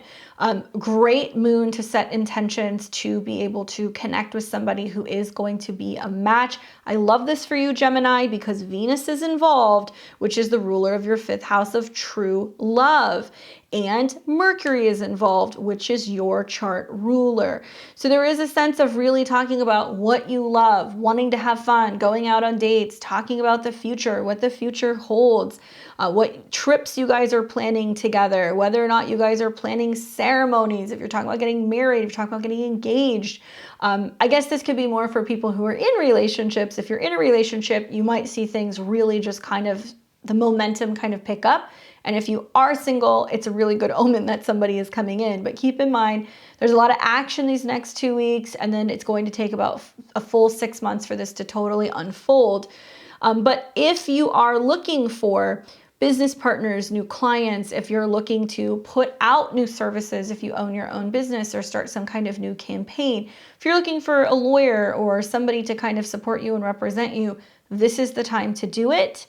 Great moon to set intentions to be able to connect with somebody who is going to be a match. I love this for you, Gemini, because Venus is involved, which is the ruler of your 5th house of true love. And Mercury is involved, which is your chart ruler. So there is a sense of really talking about what you love, wanting to have fun, going out on dates, talking about the future, what the future holds, what trips you guys are planning together, whether or not you guys are planning ceremonies, if you're talking about getting married, if you're talking about getting engaged. I guess this could be more for people who are in relationships. If you're in a relationship, you might see things really just kind of, the momentum kind of pick up. And if you are single, it's a really good omen that somebody is coming in. But keep in mind, there's a lot of action these next 2 weeks, and then it's going to take about a full 6 months for this to totally unfold. But if you are looking for business partners, new clients, if you're looking to put out new services, if you own your own business or start some kind of new campaign, if you're looking for a lawyer or somebody to kind of support you and represent you, this is the time to do it.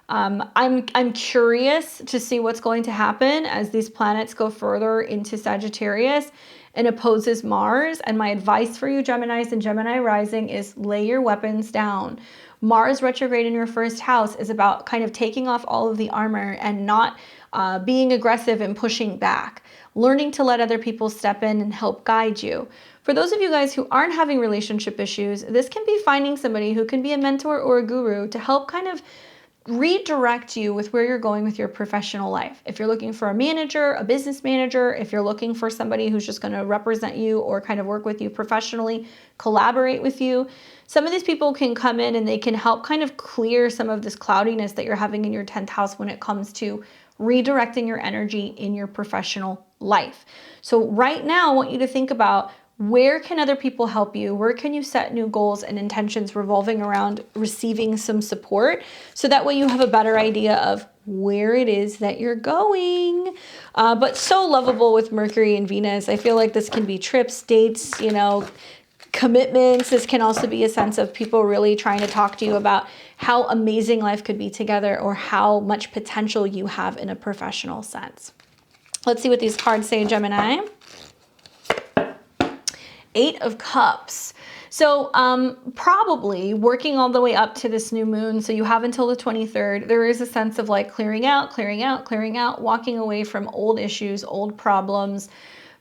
I'm curious to see what's going to happen as these planets go further into Sagittarius and opposes Mars. And my advice for you, Geminis and Gemini rising, is lay your weapons down. Mars retrograde in your 1st house is about kind of taking off all of the armor and not being aggressive and pushing back, learning to let other people step in and help guide you. For those of you guys who aren't having relationship issues, this can be finding somebody who can be a mentor or a guru to help kind of redirect you with where you're going with your professional life. If you're looking for a manager, a business manager, if you're looking for somebody who's just going to represent you or kind of work with you professionally, collaborate with you, some of these people can come in and they can help kind of clear some of this cloudiness that you're having in your 10th house when it comes to redirecting your energy in your professional life. So right now, I want you to think about where can other people help you? Where can you set new goals and intentions revolving around receiving some support? So that way you have a better idea of where it is that you're going. But so lovable with Mercury and Venus. I feel like this can be trips, dates, you know, commitments. This can also be a sense of people really trying to talk to you about how amazing life could be together or how much potential you have in a professional sense. Let's see what these cards say, Gemini. 8 of Cups. So probably working all the way up to this new moon, so you have until the 23rd, there is a sense of like clearing out, walking away from old issues, old problems.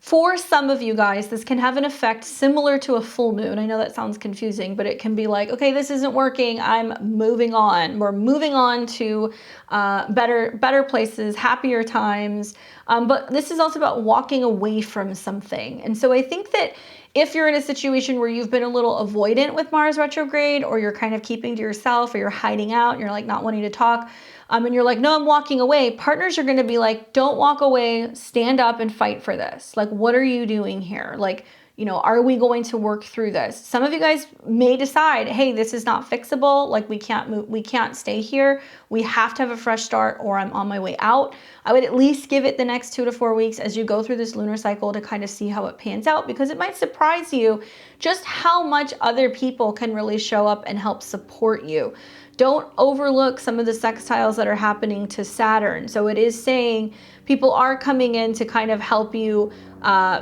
For some of you guys, this can have an effect similar to a full moon. I know that sounds confusing, but it can be like, okay, this isn't working. I'm moving on. We're moving on to better places, happier times. But this is also about walking away from something. And so I think that if you're in a situation where you've been a little avoidant with Mars retrograde, or you're kind of keeping to yourself, or you're hiding out, and you're like not wanting to talk, and you're like, no, I'm walking away, partners are going to be like, don't walk away, stand up and fight for this. Like, what are you doing here? Like, you know, are we going to work through this? Some of you guys may decide, hey, this is not fixable. Like, we can't move, we can't stay here. We have to have a fresh start, or I'm on my way out. I would at least give it the next 2 to 4 weeks as you go through this lunar cycle to kind of see how it pans out, because it might surprise you just how much other people can really show up and help support you. Don't overlook some of the sextiles that are happening to Saturn. So it is saying people are coming in to kind of help you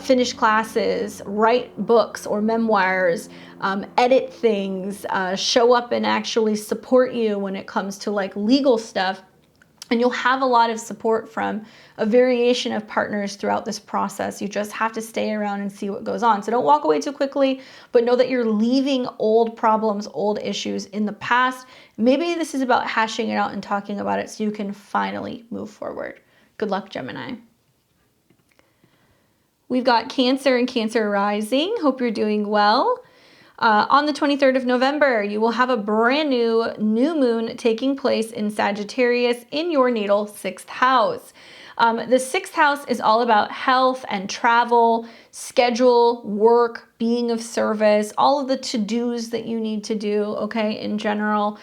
finish classes, write books or memoirs, edit things, show up and actually support you when it comes to like legal stuff. And you'll have a lot of support from a variation of partners throughout this process. You just have to stay around and see what goes on. So don't walk away too quickly, but know that you're leaving old problems, old issues in the past. Maybe this is about hashing it out and talking about it so you can finally move forward. Good luck, Gemini. We've got Cancer and Cancer rising. Hope you're doing well. On the 23rd of November, you will have a brand new moon taking place in Sagittarius in your natal 6th house. The 6th house is all about health and travel, schedule, work, being of service, all of the to-dos that you need to do, okay, in general.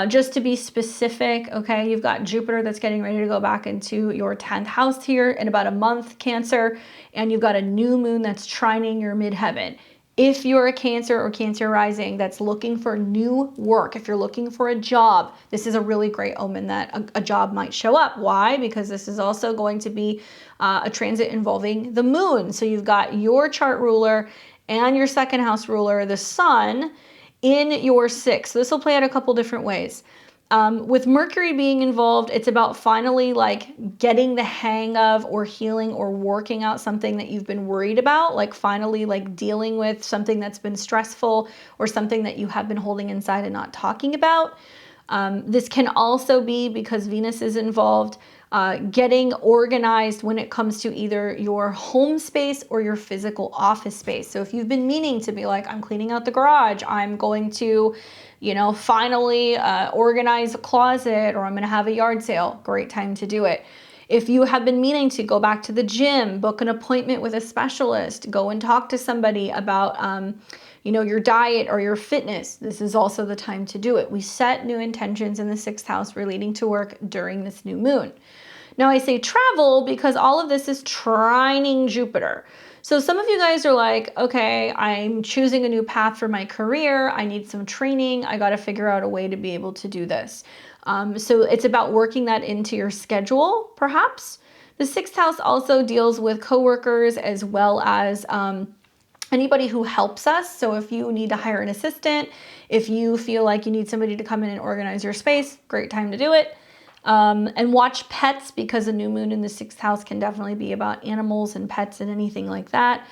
Just to be specific, okay, you've got Jupiter that's getting ready to go back into your 10th house here in about a month, Cancer, and you've got a new moon that's trining your midheaven. If you're a Cancer or Cancer rising that's looking for new work, if you're looking for a job, this is a really great omen that a job might show up. Why? Because this is also going to be a transit involving the moon. So you've got your chart ruler and your 2nd house ruler, the sun, in your 6th. So this will play out a couple different ways. With Mercury being involved, it's about finally like getting the hang of or healing or working out something that you've been worried about, like finally like dealing with something that's been stressful or something that you have been holding inside and not talking about. This can also be, because Venus is involved, getting organized when it comes to either your home space or your physical office space. So if you've been meaning to be like, I'm cleaning out the garage, I'm going to, you know, finally organize a closet, or I'm going to have a yard sale, great time to do it. If you have been meaning to go back to the gym, book an appointment with a specialist, go and talk to somebody about, you know, your diet or your fitness, this is also the time to do it. We set new intentions in the 6th house relating to work during this new moon. Now I say travel because all of this is trining Jupiter. So some of you guys are like, okay, I'm choosing a new path for my career. I need some training. I got to figure out a way to be able to do this. So it's about working that into your schedule, perhaps. The 6th house also deals with coworkers as well as anybody who helps us. So if you need to hire an assistant, if you feel like you need somebody to come in and organize your space, great time to do it. And watch pets, because a new moon in the 6th house can definitely be about animals and pets and anything like that.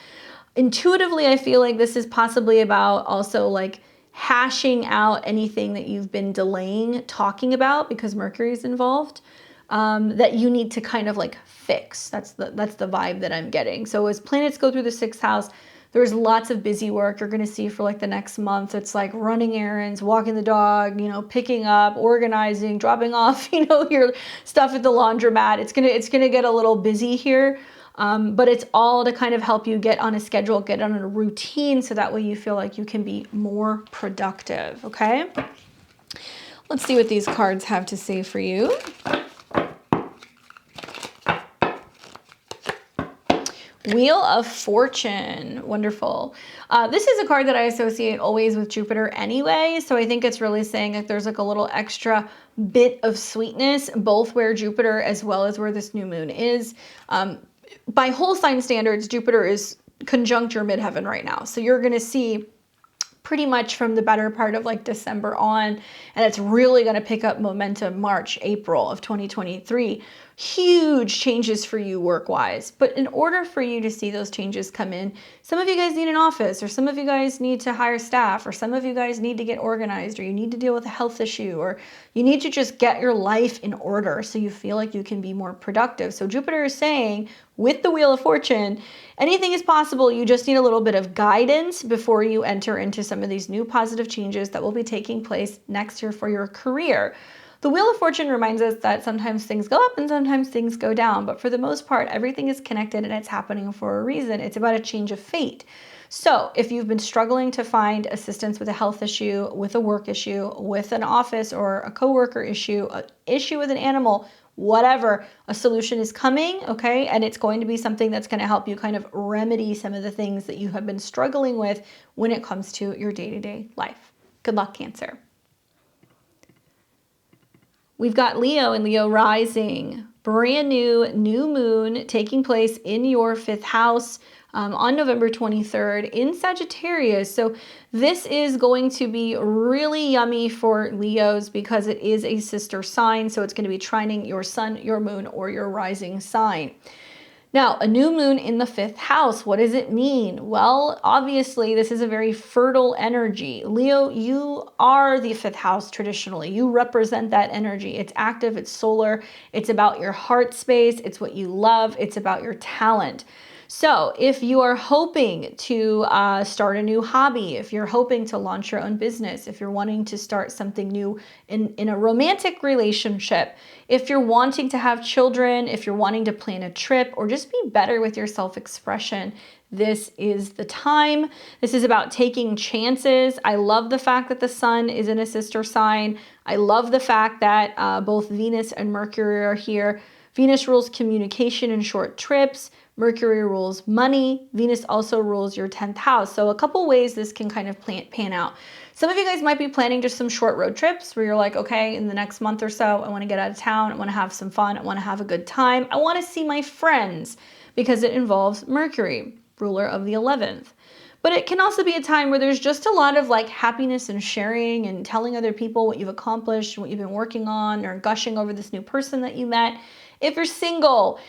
Intuitively, I feel like this is possibly about also like hashing out anything that you've been delaying talking about, because Mercury is involved, that you need to kind of like fix. That's the vibe that I'm getting. So as planets go through the 6th house, there's lots of busy work you're going to see for like the next month. It's like running errands, walking the dog, you know, picking up, organizing, dropping off, you know, your stuff at the laundromat. It's going to get a little busy here. But it's all to kind of help you get on a schedule, get on a routine, so that way you feel like you can be more productive, okay? Let's see what these cards have to say for you. Wheel of Fortune, wonderful. This is a card that I associate always with Jupiter anyway, so I think it's really saying that there's like a little extra bit of sweetness, both where Jupiter as well as where this new moon is. By whole sign standards, Jupiter is conjunct your midheaven right now, so you're gonna see pretty much from the better part of like December on, and it's really going to pick up momentum March, April of 2023. Huge changes for you work-wise. But in order for you to see those changes come in, some of you guys need an office, or some of you guys need to hire staff, or some of you guys need to get organized, or you need to deal with a health issue, or you need to just get your life in order so you feel like you can be more productive. So Jupiter is saying, with the Wheel of Fortune, anything is possible. You just need a little bit of guidance before you enter into some of these new positive changes that will be taking place next year for your career. The Wheel of Fortune reminds us that sometimes things go up and sometimes things go down, but for the most part, everything is connected and it's happening for a reason. It's about a change of fate. So if you've been struggling to find assistance with a health issue, with a work issue, with an office or a coworker issue, an issue with an animal, whatever, a solution is coming, okay? And it's going to be something that's going to help you kind of remedy some of the things that you have been struggling with when it comes to your day-to-day life. Good luck, Cancer. We've got Leo and Leo rising. Brand new moon taking place in your 5th house on November 23rd in Sagittarius. So this is going to be really yummy for Leos because it is a sister sign. So it's going to be trining your sun, your moon, or your rising sign. Now, a new moon in the 5th house, what does it mean? Well, obviously, this is a very fertile energy. Leo, you are the 5th house traditionally. You represent that energy. It's active, it's solar, it's about your heart space, it's what you love, it's about your talent. So if you are hoping to start a new hobby, if you're hoping to launch your own business, if you're wanting to start something new in a romantic relationship, if you're wanting to have children, if you're wanting to plan a trip, or just be better with your self-expression, this is the time. This is about taking chances. I love the fact that the sun is in a sister sign. I love the fact that both Venus and Mercury are here. Venus rules communication and short trips. Mercury rules money. Venus also rules your 10th house. So a couple ways this can kind of pan out. Some of you guys might be planning just some short road trips where you're like, okay, in the next month or so, I want to get out of town. I want to have some fun. I want to have a good time. I want to see my friends because it involves Mercury, ruler of the 11th. But it can also be a time where there's just a lot of like happiness and sharing and telling other people what you've accomplished, what you've been working on, or gushing over this new person that you met. If you're single,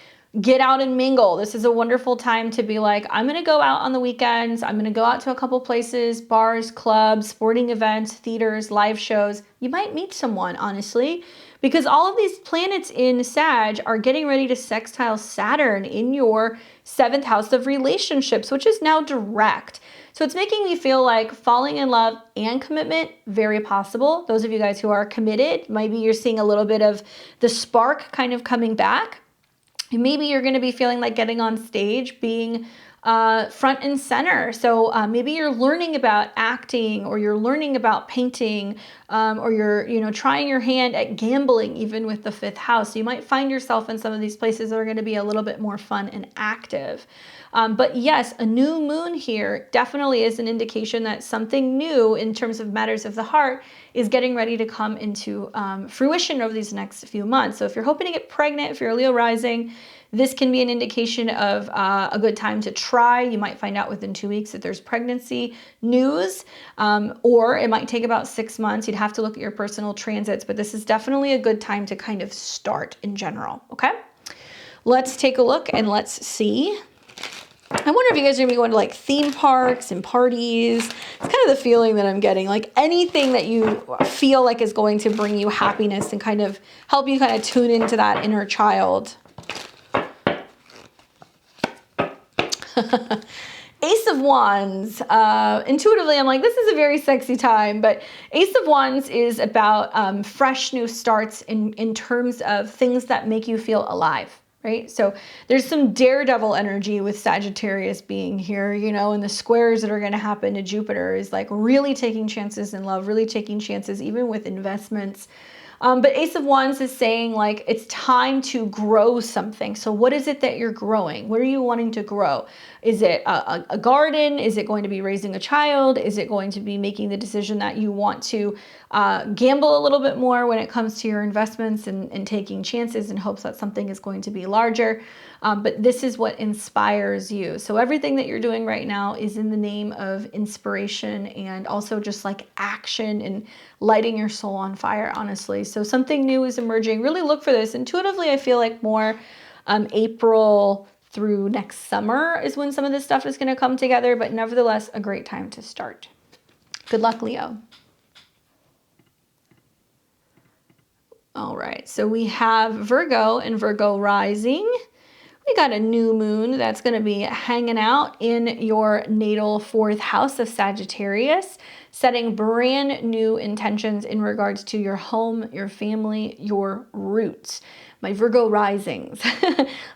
get out and mingle. This is a wonderful time to be like, I'm going to go out on the weekends. I'm going to go out to a couple places, bars, clubs, sporting events, theaters, live shows. You might meet someone, honestly, because all of these planets in Sag are getting ready to sextile Saturn in your 7th house of relationships, which is now direct. So it's making me feel like falling in love and commitment, very possible. Those of you guys who are committed, maybe you're seeing a little bit of the spark kind of coming back. Maybe you're going to be feeling like getting on stage, being front and center. So maybe you're learning about acting, or you're learning about painting, or you're trying your hand at gambling, even with the 5th house. So you might find yourself in some of these places that are going to be a little bit more fun and active. But yes, a new moon here definitely is an indication that something new in terms of matters of the heart is getting ready to come into fruition over these next few months. So if you're hoping to get pregnant, if you're a Leo rising, this can be an indication of a good time to try. You might find out within 2 weeks that there's pregnancy news, or it might take about 6 months. You'd have to look at your personal transits, but this is definitely a good time to kind of start in general, okay? Let's take a look and let's see. I wonder if you guys are going to be going to like theme parks and parties. It's kind of the feeling that I'm getting, like anything that you feel like is going to bring you happiness and kind of help you kind of tune into that inner child. Ace of Wands. Intuitively, I'm like, this is a very sexy time, but Ace of Wands is about fresh new starts in terms of things that make you feel alive. right? So there's some daredevil energy with Sagittarius being here, you know, and the squares that are going to happen to Jupiter is like really taking chances in love, really taking chances even with investments. But Ace of Wands is saying like it's time to grow something. So what is it that you're growing? What are you wanting to grow? Is it a garden? Is it going to be raising a child? Is it going to be making the decision that you want to gamble a little bit more when it comes to your investments and taking chances in hopes that something is going to be larger? But this is what inspires you. So everything that you're doing right now is in the name of inspiration and also just like action and lighting your soul on fire, honestly. So something new is emerging. Really look for this. Intuitively, I feel like more April through next summer is when some of this stuff is going to come together, but nevertheless, a great time to start. Good luck, Leo. All right, so we have Virgo and Virgo rising. We got a new moon that's going to be hanging out in your natal 4th house of Sagittarius, setting brand new intentions in regards to your home, your family, your roots. My Virgo risings.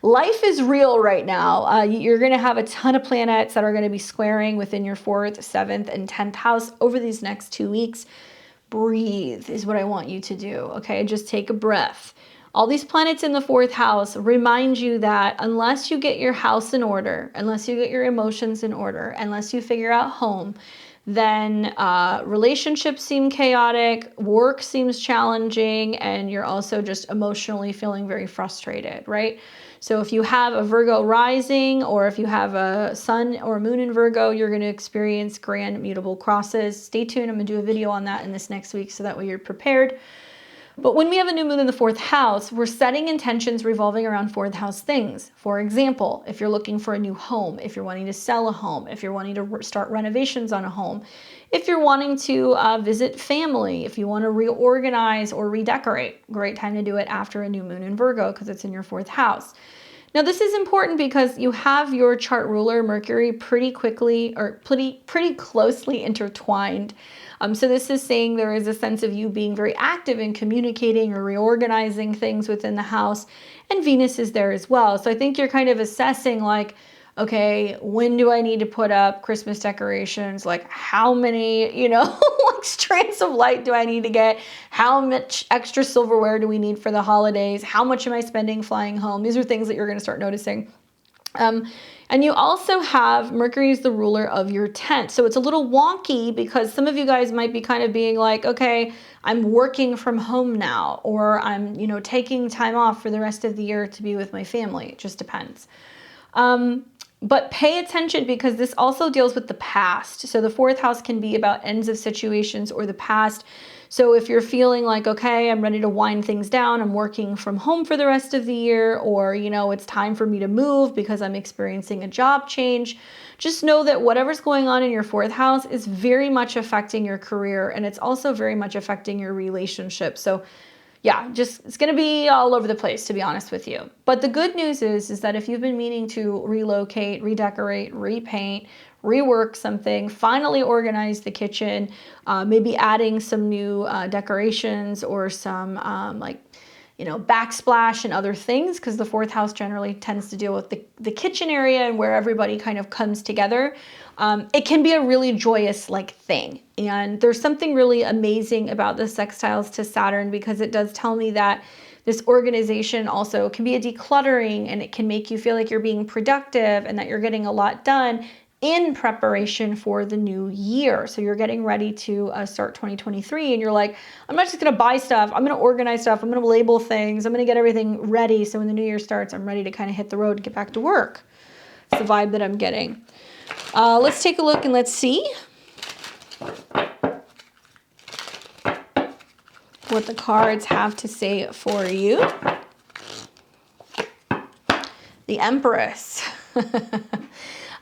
Life is real right now. You're going to have a ton of planets that are going to be squaring within your 4th, 7th, and 10th house over these next 2 weeks. Breathe is what I want you to do, okay? Just take a breath. All these planets in the 4th house remind you that unless you get your house in order, unless you get your emotions in order, unless you figure out home, then relationships seem chaotic, work seems challenging, and you're also just emotionally feeling very frustrated, right? So if you have a Virgo rising or if you have a sun or moon in Virgo, you're going to experience grand mutable crosses. Stay tuned. I'm going to do a video on that in this next week so that way you're prepared. But when we have a new moon in the 4th house, we're setting intentions revolving around 4th house things. For example, if you're looking for a new home, if you're wanting to sell a home, if you're wanting to start renovations on a home, if you're wanting to visit family, if you want to reorganize or redecorate, great time to do it after a new moon in Virgo because it's in your 4th house. Now, this is important because you have your chart ruler, Mercury, pretty quickly or pretty closely intertwined. So this is saying there is a sense of you being very active in communicating or reorganizing things within the house, and Venus is there as well. So I think you're kind of assessing like, okay, when do I need to put up Christmas decorations? Like how many, you know, like strands of light do I need to get? How much extra silverware do we need for the holidays? How much am I spending flying home? These are things that you're going to start noticing. And you also have Mercury is the ruler of your 10th. So it's a little wonky because some of you guys might be kind of being like, okay, I'm working from home now, or I'm, you know, taking time off for the rest of the year to be with my family. It just depends. But pay attention because this also deals with the past. So the 4th house can be about ends of situations or the past. So if you're feeling like, okay, I'm ready to wind things down, I'm working from home for the rest of the year, or, you know, it's time for me to move because I'm experiencing a job change, just know that whatever's going on in your 4th house is very much affecting your career, and it's also very much affecting your relationship. So yeah, just it's going to be all over the place, to be honest with you. But the good news is that if you've been meaning to relocate, redecorate, repaint, rework something, finally organize the kitchen, maybe adding some new decorations or some like, you know, backsplash and other things, because the 4th house generally tends to deal with the kitchen area and where everybody kind of comes together. It can be a really joyous like thing. And there's something really amazing about the sextiles to Saturn, because it does tell me that this organization also can be a decluttering, and it can make you feel like you're being productive and that you're getting a lot done in preparation for the new year. So you're getting ready to start 2023, and you're like, I'm not just gonna buy stuff, I'm gonna organize stuff, I'm gonna label things, I'm gonna get everything ready so when the new year starts, I'm ready to kind of hit the road and get back to work. It's the vibe that I'm getting. Let's take a look and let's see what the cards have to say for you. The Empress.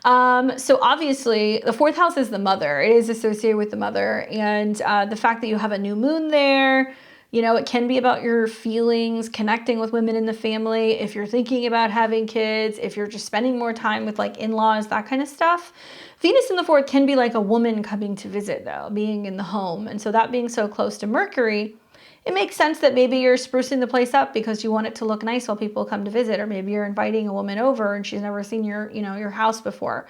So obviously the 4th house is the mother. It is associated with the mother, and the fact that you have a new moon there, you know, it can be about your feelings, connecting with women in the family. If you're thinking about having kids, if you're just spending more time with like in-laws, that kind of stuff. Venus in the 4th can be like a woman coming to visit though, being in the home. And so that being so close to Mercury, it makes sense that maybe you're sprucing the place up because you want it to look nice while people come to visit, or maybe you're inviting a woman over and she's never seen your, your house before.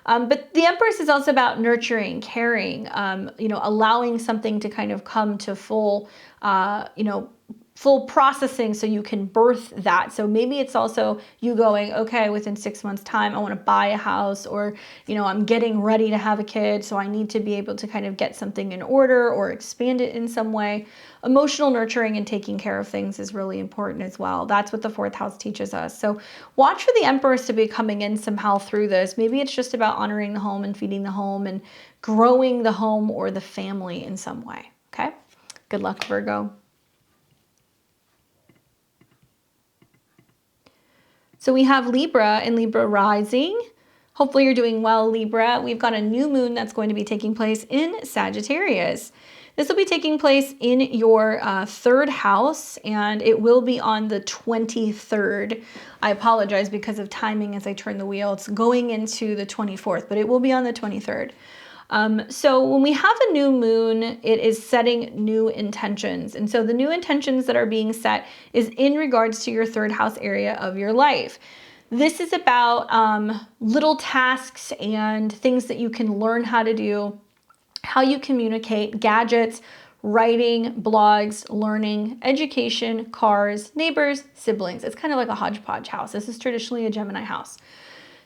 But the Empress is also about nurturing, caring, allowing something to kind of come to full, full processing so you can birth that. So maybe it's also you going, okay, within 6 months time, I want to buy a house, or, I'm getting ready to have a kid. So I need to be able to kind of get something in order or expand it in some way. Emotional nurturing and taking care of things is really important as well. That's what the 4th house teaches us. So watch for the Empress to be coming in somehow through this. Maybe it's just about honoring the home and feeding the home and growing the home or the family in some way. Okay. Good luck, Virgo. So we have Libra and Libra rising. Hopefully you're doing well, Libra. We've got a new moon that's going to be taking place in Sagittarius. This will be taking place in your 3rd house, and it will be on the 23rd. I apologize because of timing as I turn the wheel. It's going into the 24th, but it will be on the 23rd. So when we have a new moon, it is setting new intentions. And so the new intentions that are being set is in regards to your 3rd house area of your life. This is about little tasks and things that you can learn how to do, how you communicate, gadgets, writing, blogs, learning, education, cars, neighbors, siblings. It's kind of like a hodgepodge house. This is traditionally a Gemini house.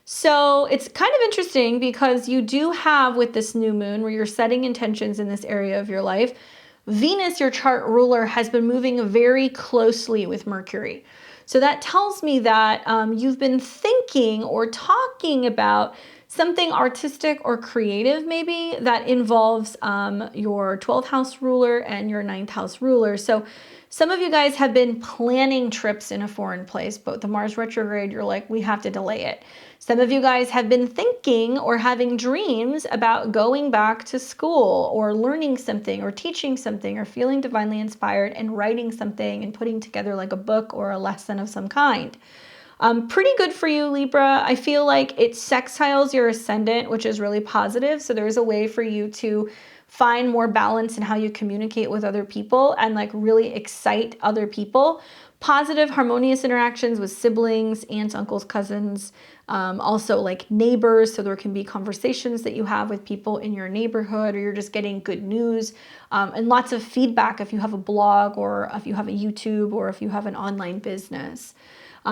So it's kind of interesting because you do have, with this new moon where you're setting intentions in this area of your life, Venus, your chart ruler, has been moving very closely with Mercury. So that tells me that you've been thinking or talking about something artistic or creative maybe that involves your 12th house ruler and your 9th house ruler. So some of you guys have been planning trips in a foreign place, but the Mars retrograde, you're like, we have to delay it. Some of you guys have been thinking or having dreams about going back to school or learning something or teaching something or feeling divinely inspired and writing something and putting together like a book or a lesson of some kind. Pretty good for you, Libra. I feel like it sextiles your ascendant, which is really positive. So there's a way for you to find more balance in how you communicate with other people and like really excite other people. Positive, harmonious interactions with siblings, aunts, uncles, cousins, also like neighbors. So there can be conversations that you have with people in your neighborhood, or you're just getting good news, and lots of feedback if you have a blog or if you have a YouTube or if you have an online business.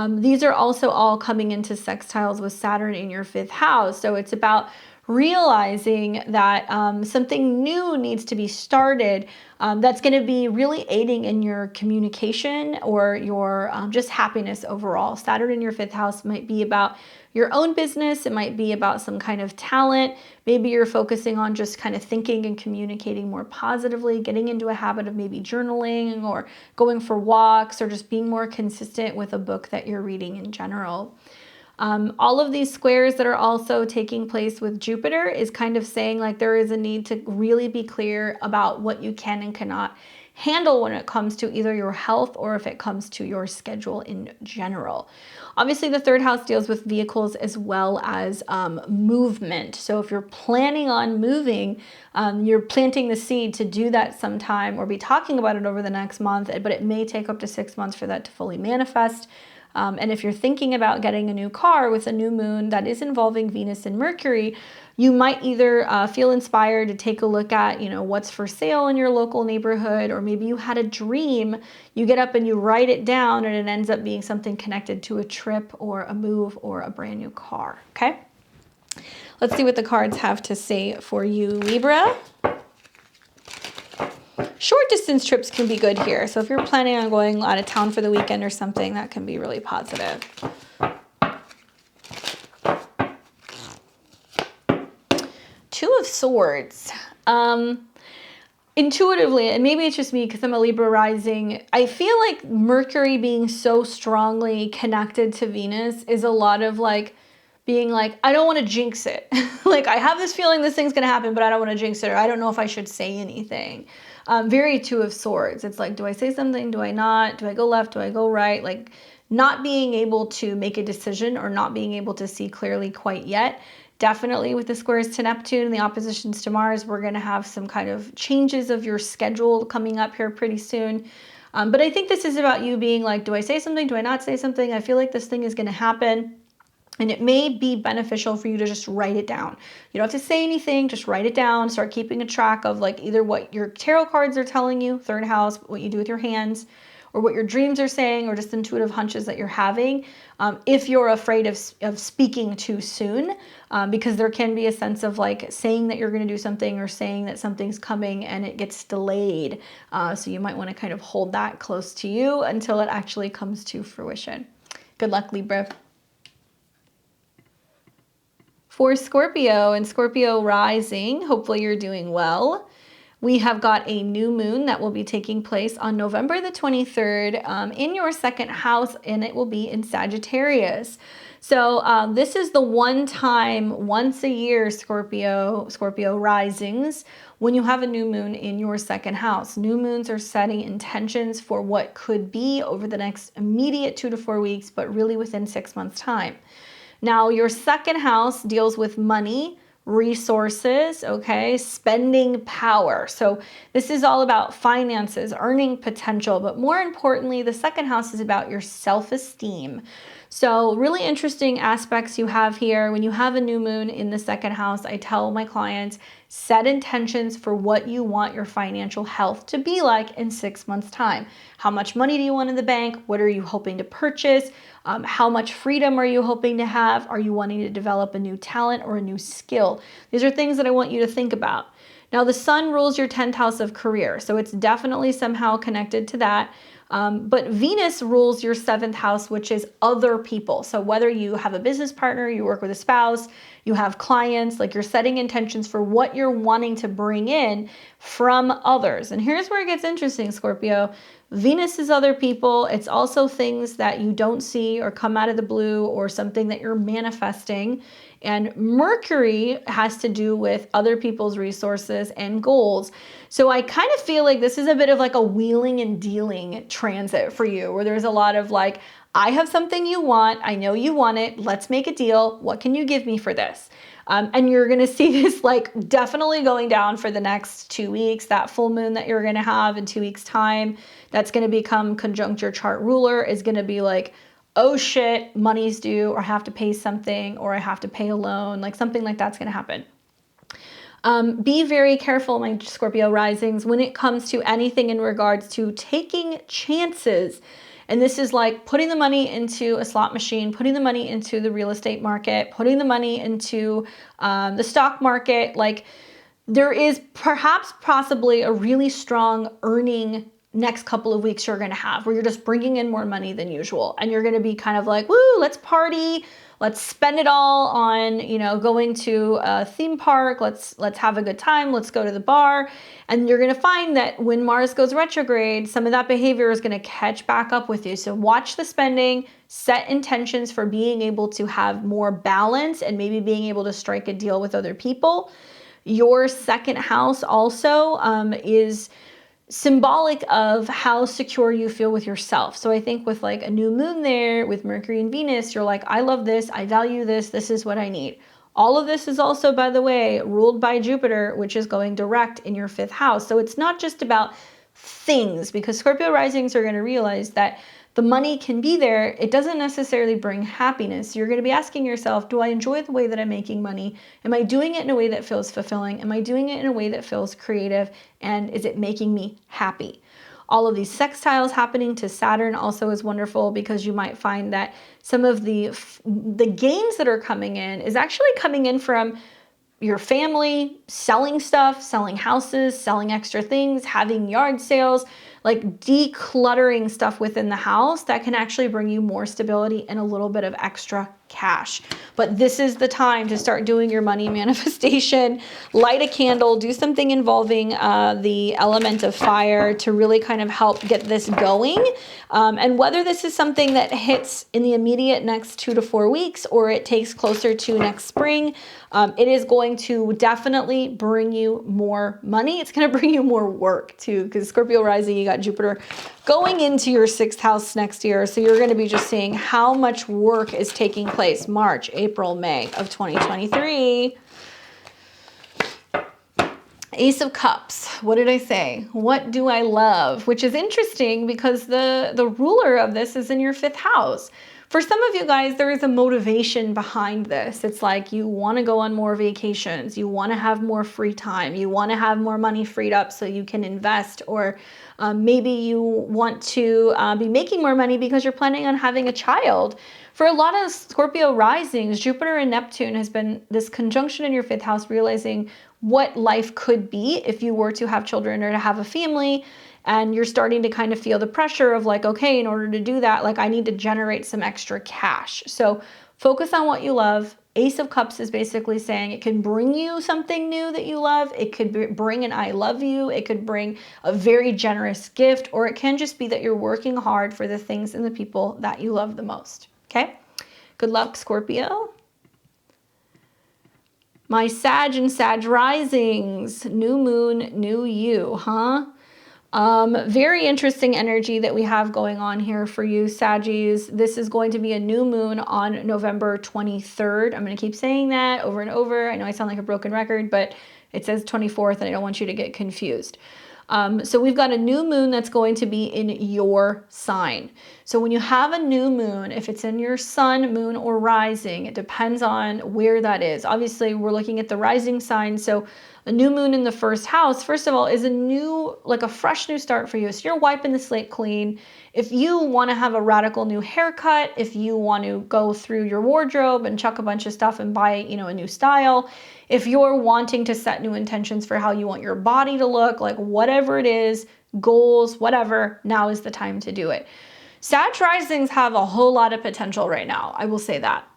These are also all coming into sextiles with Saturn in your 5th house. So it's about realizing that something new needs to be started that's going to be really aiding in your communication or your just happiness overall. Saturn in your 5th house might be about your own business. It might be about some kind of talent. Maybe you're focusing on just kind of thinking and communicating more positively, getting into a habit of maybe journaling or going for walks or just being more consistent with a book that you're reading in general. All of these squares that are also taking place with Jupiter is kind of saying like there is a need to really be clear about what you can and cannot handle when it comes to either your health or if it comes to your schedule in general. Obviously, the 3rd house deals with vehicles as well as movement. So if you're planning on moving, you're planting the seed to do that sometime or be talking about it over the next month, but it may take up to 6 months for that to fully manifest. And if you're thinking about getting a new car with a new moon that is involving Venus and Mercury, you might either feel inspired to take a look at, what's for sale in your local neighborhood, or maybe you had a dream, you get up and you write it down and it ends up being something connected to a trip or a move or a brand new car, okay? Let's see what the cards have to say for you, Libra. Short distance trips can be good here. So if you're planning on going out of town for the weekend or something, that can be really positive. Two of Swords. Intuitively, and maybe it's just me because I'm a Libra rising, I feel like Mercury being so strongly connected to Venus is a lot of like being like, I don't want to jinx it. Like I have this feeling this thing's going to happen, but I don't want to jinx it, or I don't know if I should say anything. Very Two of Swords. It's like, do I say something? Do I not? Do I go left? Do I go right? Like not being able to make a decision or not being able to see clearly quite yet Definitely with the squares to Neptune and the oppositions to Mars, we're going to have some kind of changes of your schedule coming up here pretty soon. But I think this is about you being like, do I say something? Do I not say something? I feel like this thing is going to happen. And it may be beneficial for you to just write it down. You don't have to say anything, just write it down. Start keeping a track of like either what your tarot cards are telling you, third house, what you do with your hands, or what your dreams are saying, or just intuitive hunches that you're having. If you're afraid of speaking too soon, because there can be a sense of like saying that you're going to do something or saying that something's coming and it gets delayed. So you might want to kind of hold that close to you until it actually comes to fruition. Good luck, Libra. For Scorpio and Scorpio rising, hopefully you're doing well. We have got a new moon that will be taking place on November the 23rd in your second house, and it will be in Sagittarius. So this is the one time, once a year, Scorpio risings, when you have a new moon in your second house. New moons are setting intentions for what could be over the next immediate 2 to 4 weeks, but really within 6 months' time. Now, your second house deals with money, resources, okay, spending power. So this is all about finances, earning potential, but more importantly, the second house is about your self-esteem. So really interesting aspects you have here. When you have a new moon in the second house, I tell my clients, set intentions for what you want your financial health to be like in 6 months' time. How much money do you want in the bank? What are you hoping to purchase? How much freedom are you hoping to have? Are you wanting to develop a new talent or a new skill? These are things that I want you to think about. Now, the sun rules your 10th house of career, so it's definitely somehow connected to that. But Venus rules your 7th house, which is other people. So whether you have a business partner, you work with a spouse, you have clients, like you're setting intentions for what you're wanting to bring in from others. And here's where it gets interesting, Scorpio. Venus is other people. It's also things that you don't see or come out of the blue or something that you're manifesting. And Mercury has to do with other people's resources and goals. So I kind of feel like this is a bit of like a wheeling and dealing transit for you, where there's a lot of like, I have something you want. I know you want it. Let's make a deal. What can you give me for this? And you're going to see this like definitely going down for the next 2 weeks. That full moon that you're going to have in 2 weeks' time, that's going to become conjunct your chart ruler, is going to be like, oh shit, money's due, or I have to pay something, or I have to pay a loan, like something like that's going to happen. Be very careful, my Scorpio risings, when it comes to anything in regards to taking chances. And this is like putting the money into a slot machine, putting the money into the real estate market, putting the money into the stock market. Like there is perhaps possibly a really strong earning next couple of weeks you're going to have, where you're just bringing in more money than usual. And you're going to be kind of like, woo, let's party. Let's spend it all on, you know, going to a theme park. Let's have a good time. Let's go to the bar. And you're going to find that when Mars goes retrograde, some of that behavior is going to catch back up with you. So watch the spending, set intentions for being able to have more balance and maybe being able to strike a deal with other people. Your second house also is symbolic of how secure you feel with yourself. So I think with like a new moon there with Mercury and Venus, you're like, I love this, I value this, this is what I need. All of this is also, by the way, ruled by Jupiter, which is going direct in your 5th house. So it's not just about things, because Scorpio risings are going to realize that the money can be there. It doesn't necessarily bring happiness. You're going to be asking yourself, do I enjoy the way that I'm making money? Am I doing it in a way that feels fulfilling? Am I doing it in a way that feels creative? And is it making me happy? All of these sextiles happening to Saturn also is wonderful, because you might find that some of the gains that are coming in is actually coming in from your family, selling stuff, selling houses, selling extra things, having yard sales, like decluttering stuff within the house that can actually bring you more stability and a little bit of extra cash. But this is the time to start doing your money manifestation. Light a candle, do something involving the element of fire to really kind of help get this going. And whether this is something that hits in the immediate next 2 to 4 weeks, or it takes closer to next spring, it is going to definitely bring you more money. It's going to bring you more work too, because Scorpio rising, you got Jupiter going into your 6th house next year. So you're going to be just seeing how much work is taking place March, April, May of 2023. Ace of Cups. What did I say? What do I love? Which is interesting because the ruler of this is in your 5th house. For some of you guys, there is a motivation behind this. It's like you want to go on more vacations. You want to have more free time. You want to have more money freed up so you can invest, or maybe you want to be making more money because you're planning on having a child. For a lot of Scorpio risings, Jupiter and Neptune has been this conjunction in your 5th house, realizing what life could be if you were to have children or to have a family. And you're starting to kind of feel the pressure of like, okay, in order to do that, like I need to generate some extra cash. So focus on what you love. Ace of Cups is basically saying it can bring you something new that you love. It could bring an I love you. It could bring a very generous gift, or it can just be that you're working hard for the things and the people that you love the most. Okay? Good luck, Scorpio. My Sag and Sag risings, new moon, new you, huh? Very interesting energy that we have going on here for you, Saggies. This is going to be a new moon on November 23rd. I'm going to keep saying that over and over. I know I sound like a broken record, but it says 24th and I don't want you to get confused. So we've got a new moon that's going to be in your sign. So when you have a new moon, if it's in your sun, moon, or rising, it depends on where that is. Obviously, we're looking at the rising sign. So a new moon in the 1st house, first of all, is a new, like a fresh new start for you. So you're wiping the slate clean. If you want to have a radical new haircut, if you want to go through your wardrobe and chuck a bunch of stuff and buy, you know, a new style, if you're wanting to set new intentions for how you want your body to look, like whatever it is, goals, whatever, now is the time to do it. Sag risings have a whole lot of potential right now. I will say that,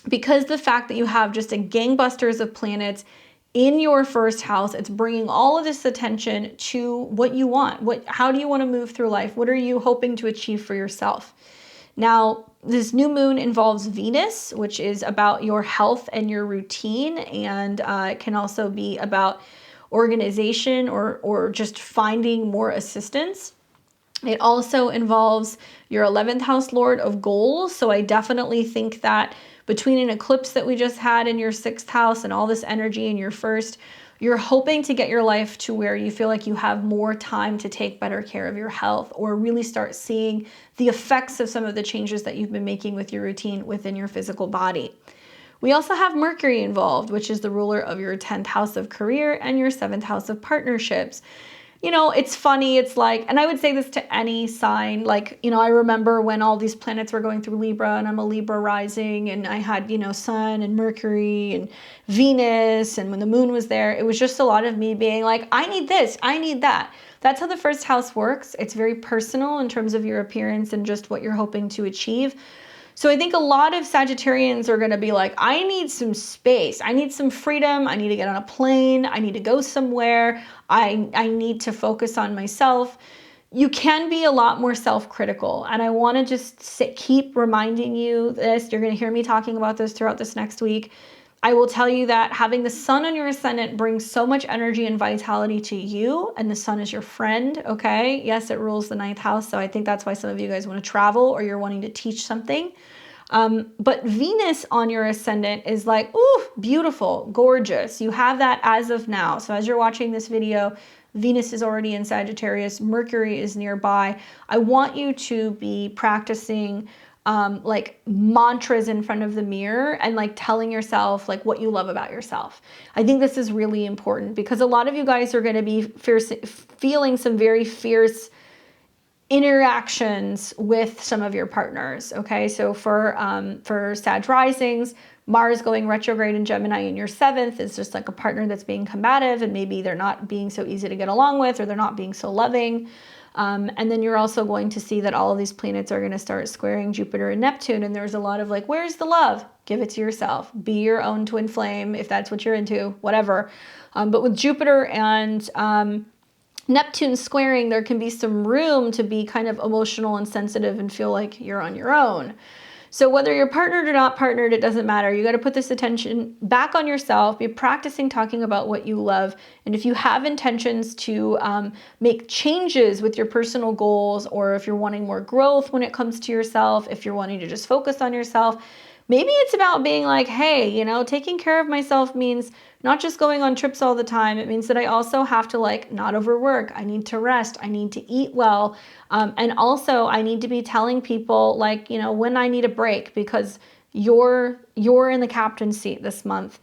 because the fact that you have just a gangbusters of planets in your 1st house, it's bringing all of this attention to what you want. How do you want to move through life? What are you hoping to achieve for yourself? Now, this new moon involves Venus, which is about your health and your routine, and it can also be about organization or just finding more assistance. It also involves your 11th house lord of goals. So I definitely think that between an eclipse that we just had in your 6th house and all this energy in your 1st, you're hoping to get your life to where you feel like you have more time to take better care of your health, or really start seeing the effects of some of the changes that you've been making with your routine within your physical body. We also have Mercury involved, which is the ruler of your 10th house of career and your 7th house of partnerships. You know, it's funny. It's like, and I would say this to any sign, like, you know, I remember when all these planets were going through Libra, and I'm a Libra rising, and I had, you know, Sun and Mercury and Venus, and when the moon was there, it was just a lot of me being like, I need this, I need that. That's how the 1st house works. It's very personal in terms of your appearance and just what you're hoping to achieve. So I think a lot of Sagittarians are going to be like, I need some space. I need some freedom. I need to get on a plane. I need to go somewhere. I need to focus on myself. You can be a lot more self-critical. And I want to just keep reminding you this. You're going to hear me talking about this throughout this next week. I will tell you that having the sun on your ascendant brings so much energy and vitality to you, and the sun is your friend, okay? Yes, it rules the 9th house, so I think that's why some of you guys want to travel or you're wanting to teach something. But Venus on your ascendant is like, ooh, beautiful, gorgeous. You have that as of now. So as you're watching this video, Venus is already in Sagittarius, Mercury is nearby. I want you to be practicing like mantras in front of the mirror and like telling yourself like what you love about yourself. I think this is really important because a lot of you guys are going to be feeling some very fierce interactions with some of your partners. Okay, so for Sag risings, Mars going retrograde in Gemini in your 7th is just like a partner that's being combative, and maybe they're not being so easy to get along with, or they're not being so loving. And then you're also going to see that all of these planets are going to start squaring Jupiter and Neptune. And there's a lot of like, where's the love? Give it to yourself. Be your own twin flame if that's what you're into, whatever. But with Jupiter and Neptune squaring, there can be some room to be kind of emotional and sensitive and feel like you're on your own. So whether you're partnered or not partnered, it doesn't matter. You got to put this attention back on yourself, be practicing talking about what you love. And if you have intentions to make changes with your personal goals, or if you're wanting more growth when it comes to yourself, if you're wanting to just focus on yourself, maybe it's about being like, hey, you know, taking care of myself means not just going on trips all the time. It means that I also have to like not overwork. I need to rest. I need to eat well. And also I need to be telling people like, you know, when I need a break, because you're in the captain's seat this month.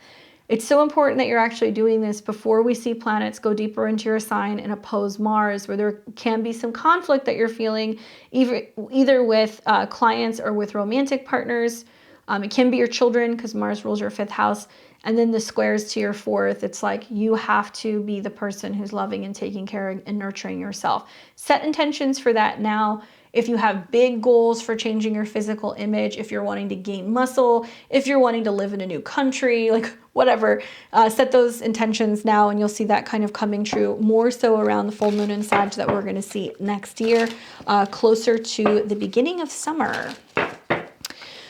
It's so important that you're actually doing this before we see planets go deeper into your sign and oppose Mars, where there can be some conflict that you're feeling either with clients or with romantic partners. It can be your children, because Mars rules your 5th house. And then the squares to your 4th, it's like you have to be the person who's loving and taking care and nurturing yourself. Set intentions for that now. If you have big goals for changing your physical image, if you're wanting to gain muscle, if you're wanting to live in a new country, like whatever, set those intentions now, and you'll see that kind of coming true more so around the full moon in Sag that we're going to see next year, closer to the beginning of summer.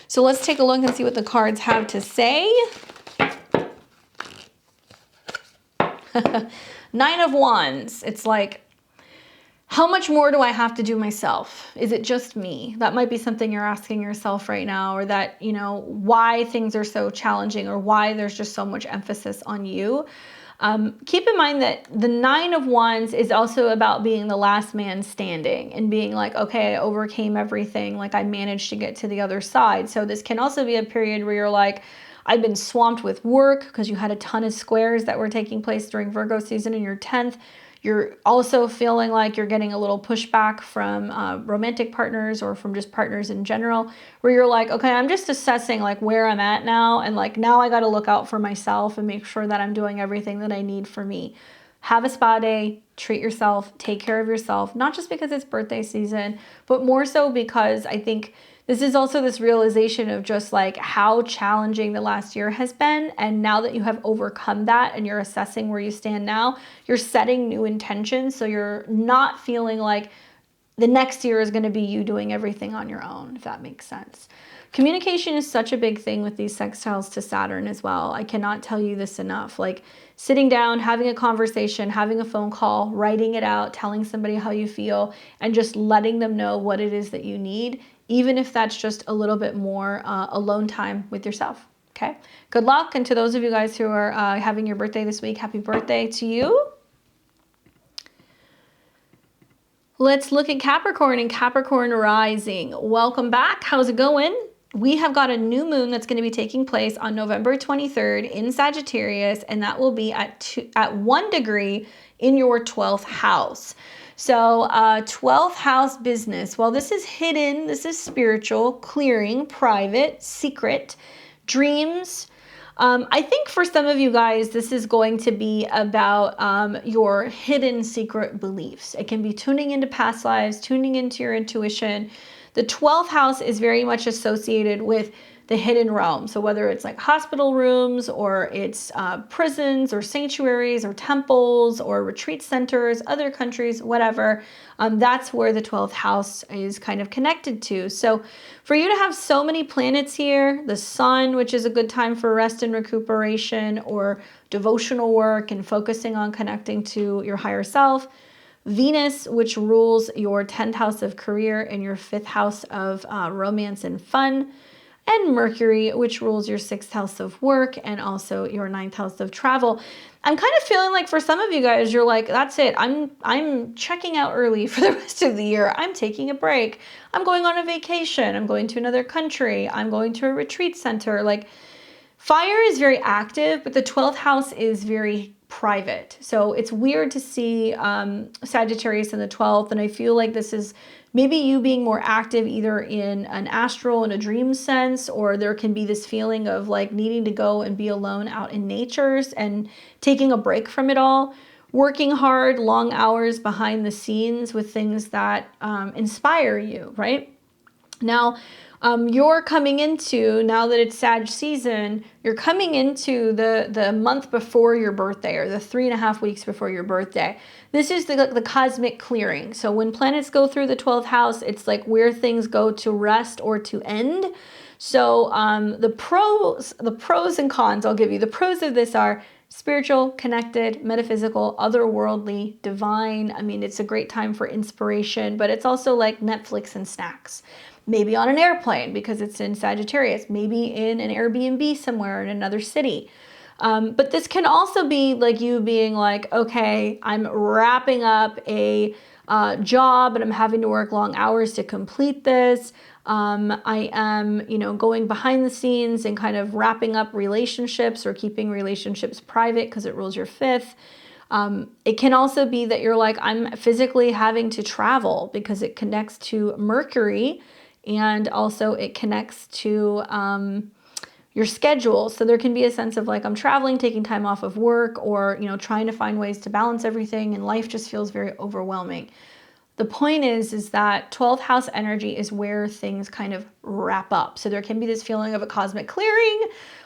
So let's take a look and see what the cards have to say. 9 of Wands. It's like, how much more do I have to do myself? Is it just me? That might be something you're asking yourself right now, or that, you know, why things are so challenging, or why there's just so much emphasis on you. Keep in mind that the 9 of Wands is also about being the last man standing and being like, okay, I overcame everything. Like I managed to get to the other side. So this can also be a period where you're like, I've been swamped with work because you had a ton of squares that were taking place during Virgo season in your 10th. You're also feeling like you're getting a little pushback from romantic partners, or from just partners in general, where you're like, okay, I'm just assessing like where I'm at now. And like, now I got to look out for myself and make sure that I'm doing everything that I need for me. Have a spa day, treat yourself, take care of yourself, not just because it's birthday season, but more so because I think this is also this realization of just like how challenging the last year has been. And now that you have overcome that and you're assessing where you stand now, you're setting new intentions. So you're not feeling like the next year is going to be you doing everything on your own, if that makes sense. Communication is such a big thing with these sextiles to Saturn as well. I cannot tell you this enough. Like sitting down, having a conversation, having a phone call, writing it out, telling somebody how you feel, and just letting them know what it is that you need, even if that's just a little bit more alone time with yourself. Okay. Good luck. And to those of you guys who are having your birthday this week, happy birthday to you. Let's look at Capricorn and Capricorn rising. Welcome back. How's it going? We have got a new moon that's going to be taking place on November 23rd in Sagittarius, and that will be at 1 degree in your 12th house. So 12th house business. Well, this is hidden, this is spiritual, clearing, private, secret, dreams. I think for some of you guys, this is going to be about your hidden secret beliefs. It can be tuning into past lives, tuning into your intuition. The 12th house is very much associated with the hidden realm. So whether it's like hospital rooms, or it's prisons or sanctuaries or temples or retreat centers, other countries, whatever, that's where the 12th house is kind of connected to. So for you to have so many planets here, the sun, which is a good time for rest and recuperation or devotional work and focusing on connecting to your higher self, Venus, which rules your 10th house of career and your 5th house of romance and fun, and Mercury, which rules your 6th house of work and also your 9th house of travel. I'm kind of feeling like for some of you guys, you're like, that's it. I'm checking out early for the rest of the year. I'm taking a break. I'm going on a vacation. I'm going to another country. I'm going to a retreat center. Like, fire is very active, but the 12th house is very private. So it's weird to see Sagittarius in the 12th. And I feel like this is maybe you being more active either in an astral and a dream sense, or there can be this feeling of like needing to go and be alone out in natures and taking a break from it all, working hard, long hours behind the scenes with things that inspire you, right? Now, you're coming into, now that it's Sag season, you're coming into the month before your birthday, or the 3.5 weeks before your birthday. This is the cosmic clearing. So when planets go through the 12th house, it's like where things go to rest or to end. So the pros and cons I'll give you. The pros of this are spiritual, connected, metaphysical, otherworldly, divine. I mean, it's a great time for inspiration, but it's also like Netflix and snacks. Maybe on an airplane because it's in Sagittarius, maybe in an Airbnb somewhere in another city. But this can also be like you being like, okay, I'm wrapping up a job and I'm having to work long hours to complete this. I am, going behind the scenes and kind of wrapping up relationships or keeping relationships private because it rules your fifth. It can also be that you're like, I'm physically having to travel because it connects to Mercury, and also it connects to your schedule. So there can be a sense of like, I'm traveling, taking time off of work, or, trying to find ways to balance everything, and life just feels very overwhelming. The point is that 12th house energy is where things kind of wrap up. So there can be this feeling of a cosmic clearing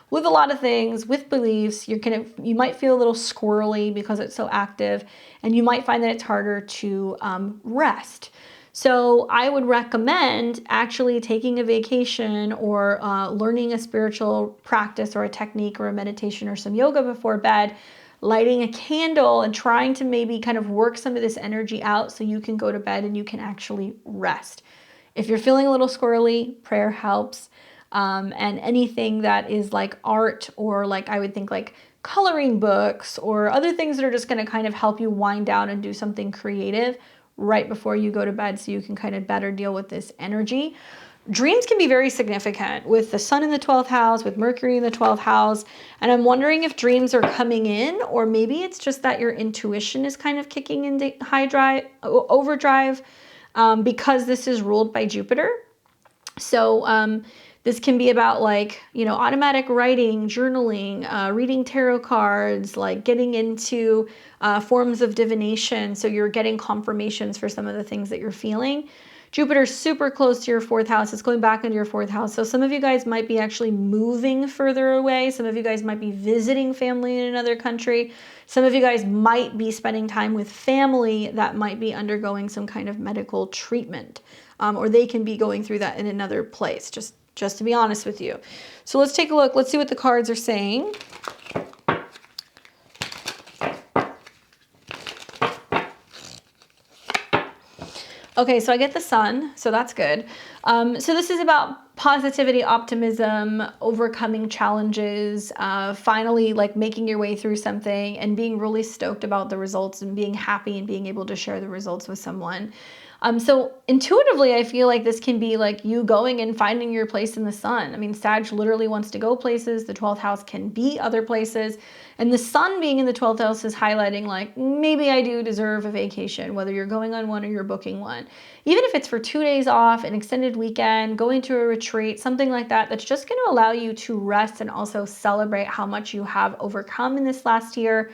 with a lot of things, with beliefs. You might feel a little squirrely because it's so active, and you might find that it's harder to rest. So I would recommend actually taking a vacation or learning a spiritual practice or a technique or a meditation or some yoga before bed, lighting a candle and trying to maybe kind of work some of this energy out so you can go to bed and you can actually rest. If you're feeling a little squirrely, prayer helps. And anything that is like art, or like I would think like coloring books or other things that are just going to kind of help you wind down and do something creative right before you go to bed so you can kind of better deal with this energy. Dreams can be very significant with the sun in the 12th house, with Mercury in the 12th house. And I'm wondering if dreams are coming in, or maybe it's just that your intuition is kind of kicking into overdrive, because this is ruled by Jupiter. So this can be about like, automatic writing, journaling, reading tarot cards, like getting into forms of divination. So you're getting confirmations for some of the things that you're feeling. Jupiter's super close to your 4th house. It's going back into your 4th house. So some of you guys might be actually moving further away. Some of you guys might be visiting family in another country. Some of you guys might be spending time with family that might be undergoing some kind of medical treatment. Or they can be going through that in another place, just to be honest with you. So let's take a look. Let's see what the cards are saying. Okay, so I get the sun, so that's good. So this is about positivity, optimism, overcoming challenges, finally like making your way through something and being really stoked about the results and being happy and being able to share the results with someone. So intuitively, I feel like this can be like you going and finding your place in the sun. I mean, Sag literally wants to go places. The 12th house can be other places. And the sun being in the 12th house is highlighting like, maybe I do deserve a vacation, whether you're going on one or you're booking one. Even if it's for 2 days off, an extended weekend, going to a retreat, something like that, that's just going to allow you to rest and also celebrate how much you have overcome in this last year.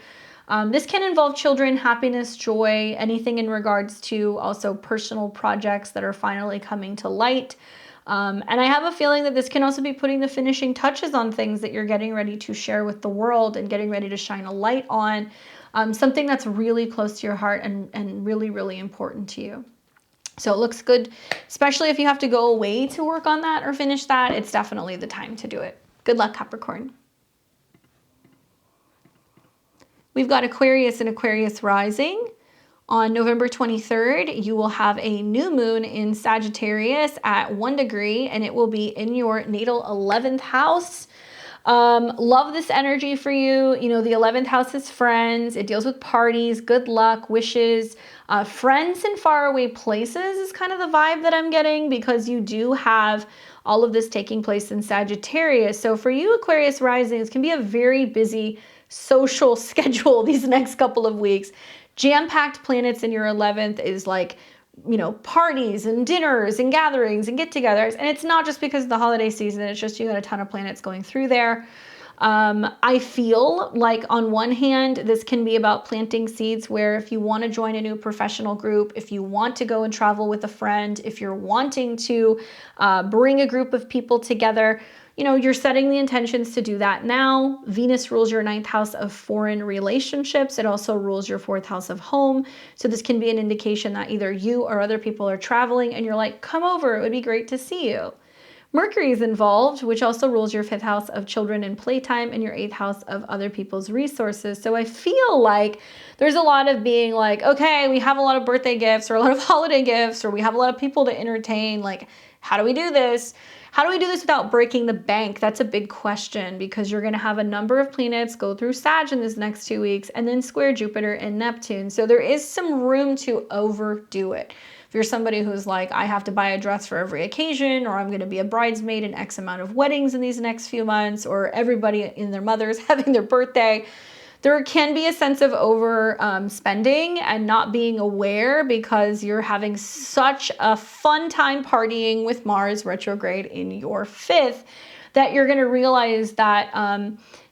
This can involve children, happiness, joy, anything in regards to also personal projects that are finally coming to light. And I have a feeling that this can also be putting the finishing touches on things that you're getting ready to share with the world and getting ready to shine a light on, something that's really close to your heart and really, really important to you. So it looks good, especially if you have to go away to work on that or finish that. It's definitely the time to do it. Good luck, Capricorn. We've got Aquarius and Aquarius rising. On November 23rd, you will have a new moon in Sagittarius at 1 degree, and it will be in your natal 11th house. Love this energy for you. The 11th house is friends. It deals with parties, good luck, wishes. Friends in faraway places is kind of the vibe that I'm getting, because you do have all of this taking place in Sagittarius. So for you Aquarius rising, it can be a very busy social schedule these next couple of weeks. Jam-packed planets in your 11th is like, parties and dinners and gatherings and get-togethers. And it's not just because of the holiday season. It's just you got a ton of planets going through there. I feel like on one hand, this can be about planting seeds where if you want to join a new professional group, if you want to go and travel with a friend, if you're wanting to bring a group of people together, you're setting the intentions to do that now. Venus rules your 9th house of foreign relationships. It also rules your 4th house of home. So this can be an indication that either you or other people are traveling and you're like, come over, it would be great to see you. Mercury is involved, which also rules your 5th house of children and playtime and your 8th house of other people's resources. So I feel like there's a lot of being like, okay, we have a lot of birthday gifts or a lot of holiday gifts, or we have a lot of people to entertain. Like, how do we do this? How do we do this without breaking the bank? That's a big question, because you're going to have a number of planets go through Sag in this next 2 weeks and then square Jupiter and Neptune. So there is some room to overdo it. If you're somebody who's like, I have to buy a dress for every occasion, or I'm going to be a bridesmaid in X amount of weddings in these next few months, or everybody and their mother's having their birthday, there can be a sense of over spending and not being aware, because you're having such a fun time partying with Mars retrograde in your 5th that you're going to realize that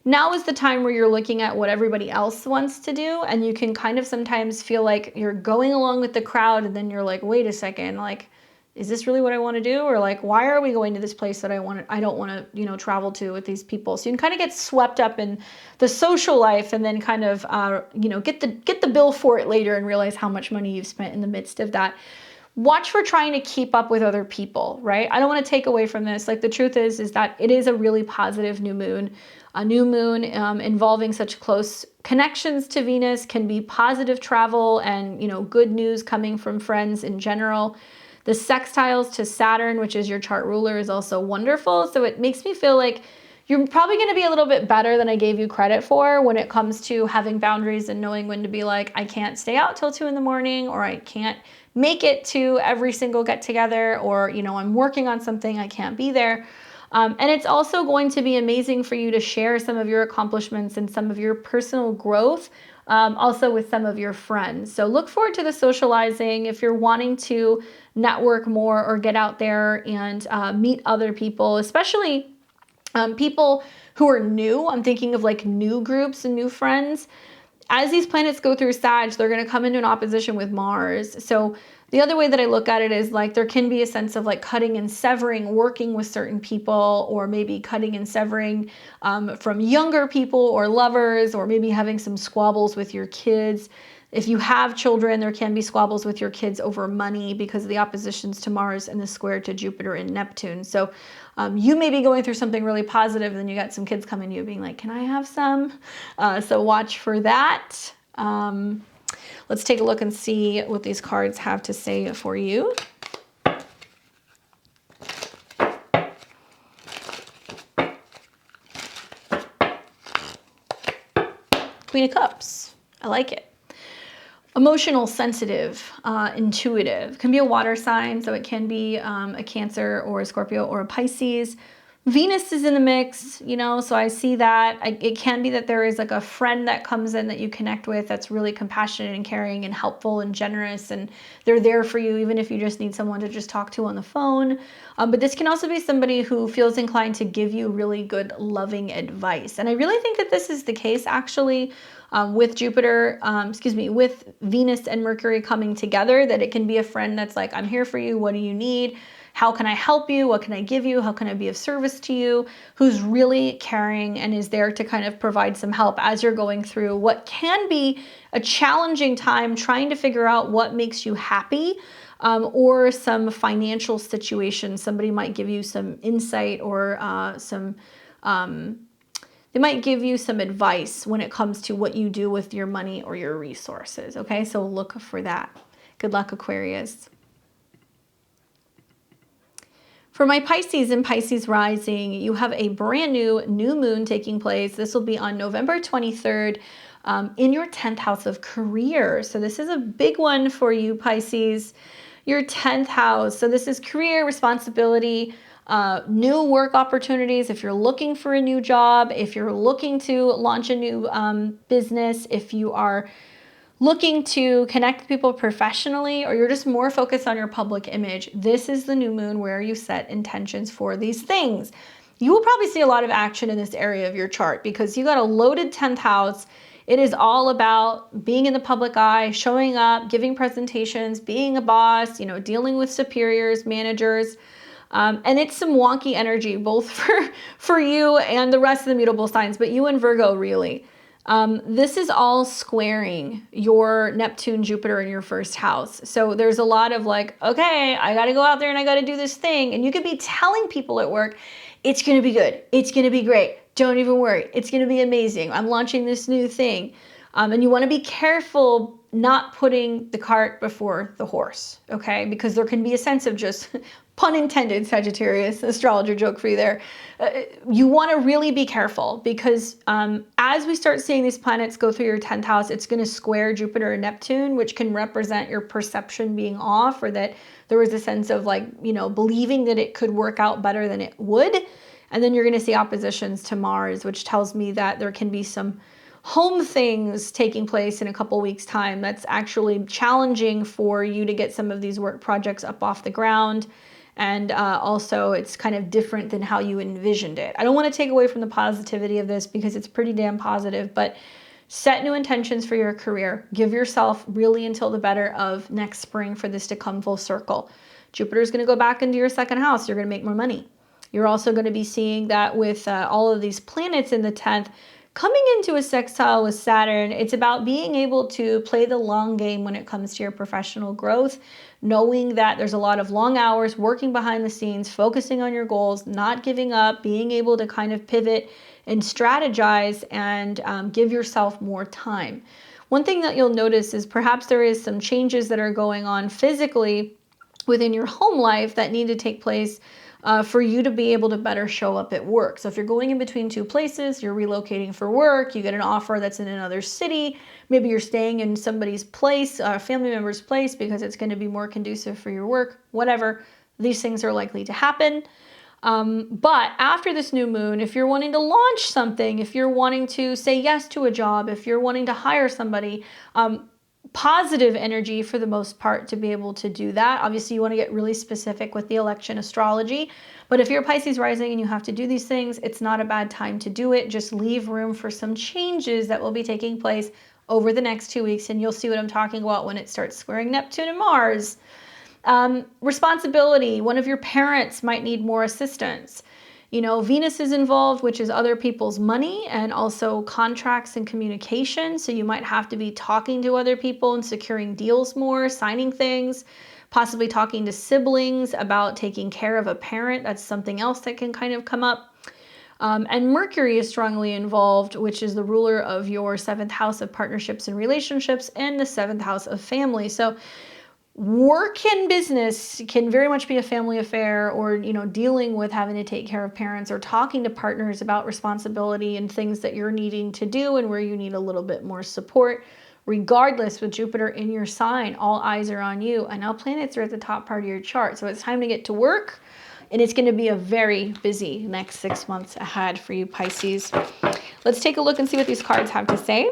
now is the time where you're looking at what everybody else wants to do, and you can kind of sometimes feel like you're going along with the crowd, and then you're like, wait a second, like, is this really what I want to do? Or like, why are we going to this place that I don't want to, you know, travel to with these people? So you can kind of get swept up in the social life, and then kind of, you know, get the bill for it later and realize how much money you've spent in the midst of that. Watch for trying to keep up with other people, right? I don't want to take away from this. Like, the truth is that it is a really positive new moon. A new moon involving such close connections to Venus can be positive travel and, you know, good news coming from friends in general. The sextiles to Saturn, which is your chart ruler, is also wonderful. So it makes me feel like you're probably going to be a little bit better than I gave you credit for when it comes to having boundaries and knowing when to be like, I can't stay out till 2 in the morning, or I can't make it to every single get together, or, you know, I'm working on something, I can't be there. And it's also going to be amazing for you to share some of your accomplishments and some of your personal growth, also with some of your friends. So look forward to the socializing. If you're wanting to network more or get out there and meet other people, especially people who are new. I'm thinking of like new groups and new friends. As these planets go through Sag, they're going to come into an opposition with Mars. So the other way that I look at it is like there can be a sense of like cutting and severing, working with certain people, or maybe cutting and severing from younger people or lovers, or maybe having some squabbles with your kids. If you have children, there can be squabbles with your kids over money because of the oppositions to Mars and the square to Jupiter and Neptune. So you may be going through something really positive, and then you got some kids coming to you being like, can I have some? So watch for that. Let's take a look and see what these cards have to say for you. Queen of Cups. I like it. Emotional, sensitive, intuitive. Can be a water sign, so it can be a Cancer or a Scorpio or a Pisces. Venus is in the mix, you know, so I see that. It can be that there is like a friend that comes in that you connect with that's really compassionate and caring and helpful and generous, and they're there for you even if you just need someone to just talk to on the phone. But this can also be somebody who feels inclined to give you really good, loving advice. And I really think that this is the case actually with Jupiter, with Venus and Mercury coming together, that it can be a friend that's like, I'm here for you. What do you need? How can I help you? What can I give you? How can I be of service to you? Who's really caring and is there to kind of provide some help as you're going through what can be a challenging time trying to figure out what makes you happy, or some financial situation. Somebody might give you some insight or they might give you some advice when it comes to what you do with your money or your resources. Okay, so look for that. Good luck, Aquarius. For my Pisces and Pisces rising, you have a brand new moon taking place. This will be on November 23rd in your 10th house of career. So this is a big one for you, Pisces. Your 10th house. So this is career, responsibility, new work opportunities. If you're looking for a new job, if you're looking to launch a new business, if you are looking to connect with people professionally, or you're just more focused on your public image, this is the new moon where you set intentions for these things. You will probably see a lot of action in this area of your chart because you got a loaded 10th house. It is all about being in the public eye, showing up, giving presentations, being a boss, you know, dealing with superiors, managers. And it's some wonky energy, both for you and the rest of the mutable signs, but you and Virgo really. This is all squaring your Neptune, Jupiter in your first house. So there's a lot of like, okay, I got to go out there and I got to do this thing. And you could be telling people at work, it's going to be good. It's going to be great. Don't even worry. It's going to be amazing. I'm launching this new thing. And you want to be careful not putting the cart before the horse, okay? Because there can be a sense of just, pun intended, Sagittarius, astrologer joke for you there. You want to really be careful because as we start seeing these planets go through your 10th house, it's going to square Jupiter and Neptune, which can represent your perception being off, or that there was a sense of like, you know, believing that it could work out better than it would. And then you're going to see oppositions to Mars, which tells me that there can be some home things taking place in a couple weeks time that's actually challenging for you to get some of these work projects up off the ground. And also it's kind of different than how you envisioned it. I don't want to take away from the positivity of this because it's pretty damn positive, but set new intentions for your career. Give yourself really until the better of next spring for this to come full circle. Jupiter is going to go back into your second house. You're going to make more money. You're also going to be seeing that with all of these planets in the 10th, coming into a sextile with Saturn. It's about being able to play the long game when it comes to your professional growth, knowing that there's a lot of long hours, working behind the scenes, focusing on your goals, not giving up, being able to kind of pivot and strategize and give yourself more time. One thing that you'll notice is perhaps there is some changes that are going on physically within your home life that need to take place for you to be able to better show up at work. So if you're going in between two places, you're relocating for work, you get an offer that's in another city, maybe you're staying in somebody's place, a family member's place, because it's going to be more conducive for your work, whatever, these things are likely to happen. But after this new moon, if you're wanting to launch something, if you're wanting to say yes to a job, if you're wanting to hire somebody, positive energy for the most part to be able to do that. Obviously, you want to get really specific with the election astrology, but if you're Pisces rising and you have to do these things, it's not a bad time to do it. Just leave room for some changes that will be taking place over the next 2 weeks, and you'll see what I'm talking about when it starts squaring Neptune and Mars. Responsibility. One of your parents might need more assistance. You know, Venus is involved, which is other people's money and also contracts and communication. So you might have to be talking to other people and securing deals more, signing things, possibly talking to siblings about taking care of a parent. That's something else that can kind of come up. And Mercury is strongly involved, which is the ruler of your 7th house of partnerships and relationships and the 7th house of family. So work and business can very much be a family affair, or, you know, dealing with having to take care of parents or talking to partners about responsibility and things that you're needing to do and where you need a little bit more support. Regardless, with Jupiter in your sign, all eyes are on you, and now planets are at the top part of your chart. So it's time to get to work, and it's going to be a very busy next 6 months ahead for you Pisces. Let's take a look and see what these cards have to say.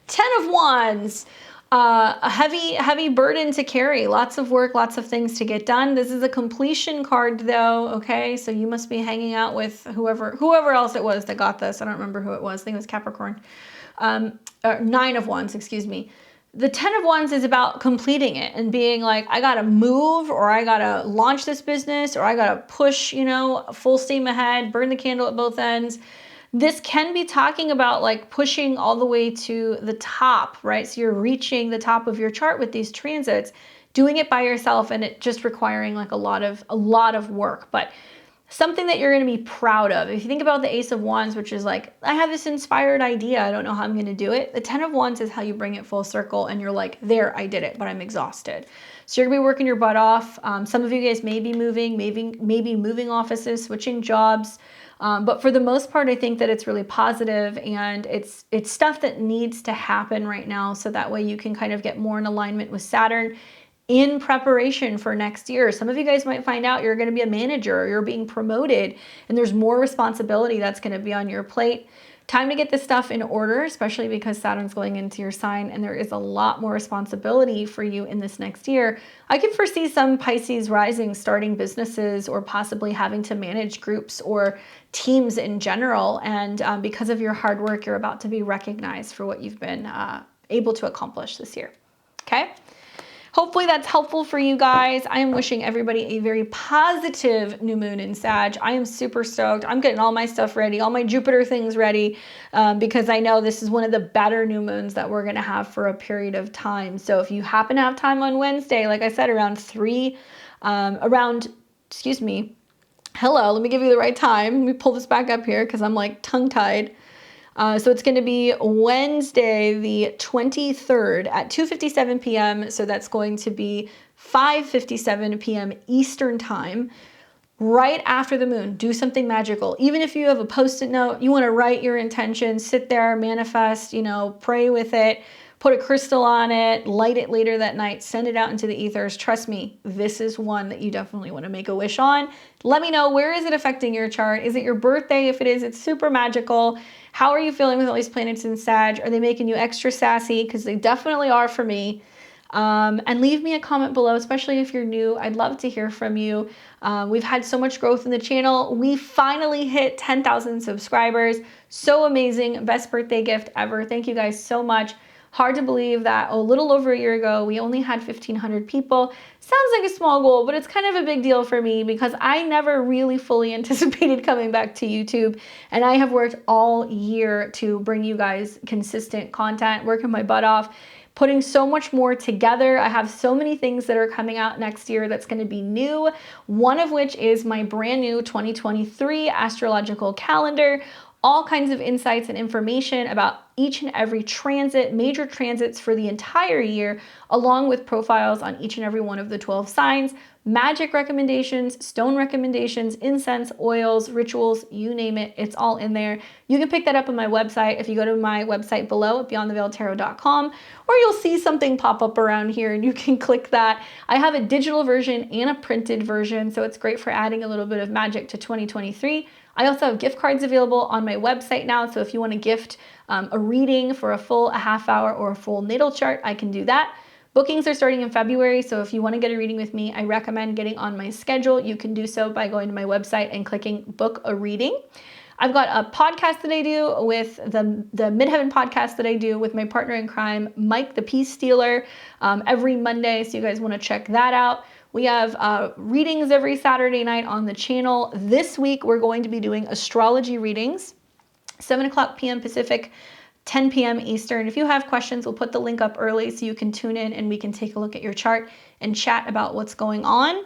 10 of Wands, a heavy burden to carry, lots of work, lots of things to get done. This is a completion card though, okay? So you must be hanging out with whoever else it was that got this. I don't remember who it was. I think it was Capricorn. 9 of Wands, excuse me. The 10 of Wands is about completing it and being like, I got to move, or I got to launch this business, or I got to push, you know, full steam ahead, burn the candle at both ends. This can be talking about like pushing all the way to the top, right? So you're reaching the top of your chart with these transits, doing it by yourself, and it just requiring like a lot of work, but something that you're going to be proud of. If you think about the Ace of Wands, which is like, I have this inspired idea, I don't know how I'm going to do it. The 10 of Wands is how you bring it full circle, and you're like, there, I did it, but I'm exhausted. So you're going to be working your butt off. Some of you guys may be moving, maybe moving offices, switching jobs. But for the most part, I think that it's really positive, and it's stuff that needs to happen right now. So that way you can kind of get more in alignment with Saturn in preparation for next year. Some of you guys might find out you're going to be a manager, or you're being promoted, and there's more responsibility that's going to be on your plate. Time to get this stuff in order, especially because Saturn's going into your sign and there is a lot more responsibility for you in this next year. I can foresee some Pisces rising starting businesses, or possibly having to manage groups or teams in general. And because of your hard work, you're about to be recognized for what you've been able to accomplish this year. Okay. Hopefully that's helpful for you guys. I am wishing everybody a very positive new moon in Sag. I am super stoked. I'm getting all my stuff ready, all my Jupiter things ready, because I know this is one of the better new moons that we're going to have for a period of time. So if you happen to have time on Wednesday, like I said, hello, let me give you the right time. Let me pull this back up here because I'm like tongue-tied. So it's going to be Wednesday, the 23rd at 2:57 p.m. So that's going to be 5:57 p.m. Eastern time, right after the moon. Do something magical. Even if you have a Post-it note, you want to write your intentions, sit there, manifest, pray with it, put a crystal on it, light it later that night, send it out into the ethers. Trust me, this is one that you definitely want to make a wish on. Let me know, where is it affecting your chart? Is it your birthday? If it is, it's super magical. How are you feeling with all these planets in Sag? Are they making you extra sassy? Because they definitely are for me. And leave me a comment below, especially if you're new. I'd love to hear from you. We've had so much growth in the channel. We finally hit 10,000 subscribers. So amazing. Best birthday gift ever. Thank you guys so much. Hard to believe that a little over a year ago, we only had 1,500 people. Sounds like a small goal, but it's kind of a big deal for me because I never really fully anticipated coming back to YouTube. And I have worked all year to bring you guys consistent content, working my butt off, putting so much more together. I have so many things that are coming out next year that's going to be new. One of which is my brand new 2023 astrological calendar. All kinds of insights and information about each and every transit, major transits for the entire year, along with profiles on each and every one of the 12 signs, magic recommendations, stone recommendations, incense, oils, rituals, you name it, it's all in there. You can pick that up on my website if you go to my website below at beyondtheveiledtarot.com, or you'll see something pop up around here and you can click that. I have a digital version and a printed version, so it's great for adding a little bit of magic to 2023. I also have gift cards available on my website now, so if you want to gift a reading for a half hour or a full natal chart, I can do that. Bookings are starting in February, so if you want to get a reading with me, I recommend getting on my schedule. You can do so by going to my website and clicking book a reading. I've got a podcast that I do with the Midheaven podcast that I do with my partner in crime, Mike the Peace Stealer, every Monday, so you guys want to check that out. We have readings every Saturday night on the channel. This week, we're going to be doing astrology readings, 7:00 p.m. Pacific, 10 p.m. Eastern. If you have questions, we'll put the link up early so you can tune in and we can take a look at your chart and chat about what's going on.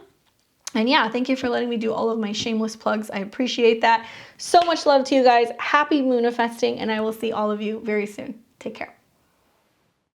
And yeah, thank you for letting me do all of my shameless plugs. I appreciate that. So much love to you guys. Happy moonifesting, and I will see all of you very soon. Take care.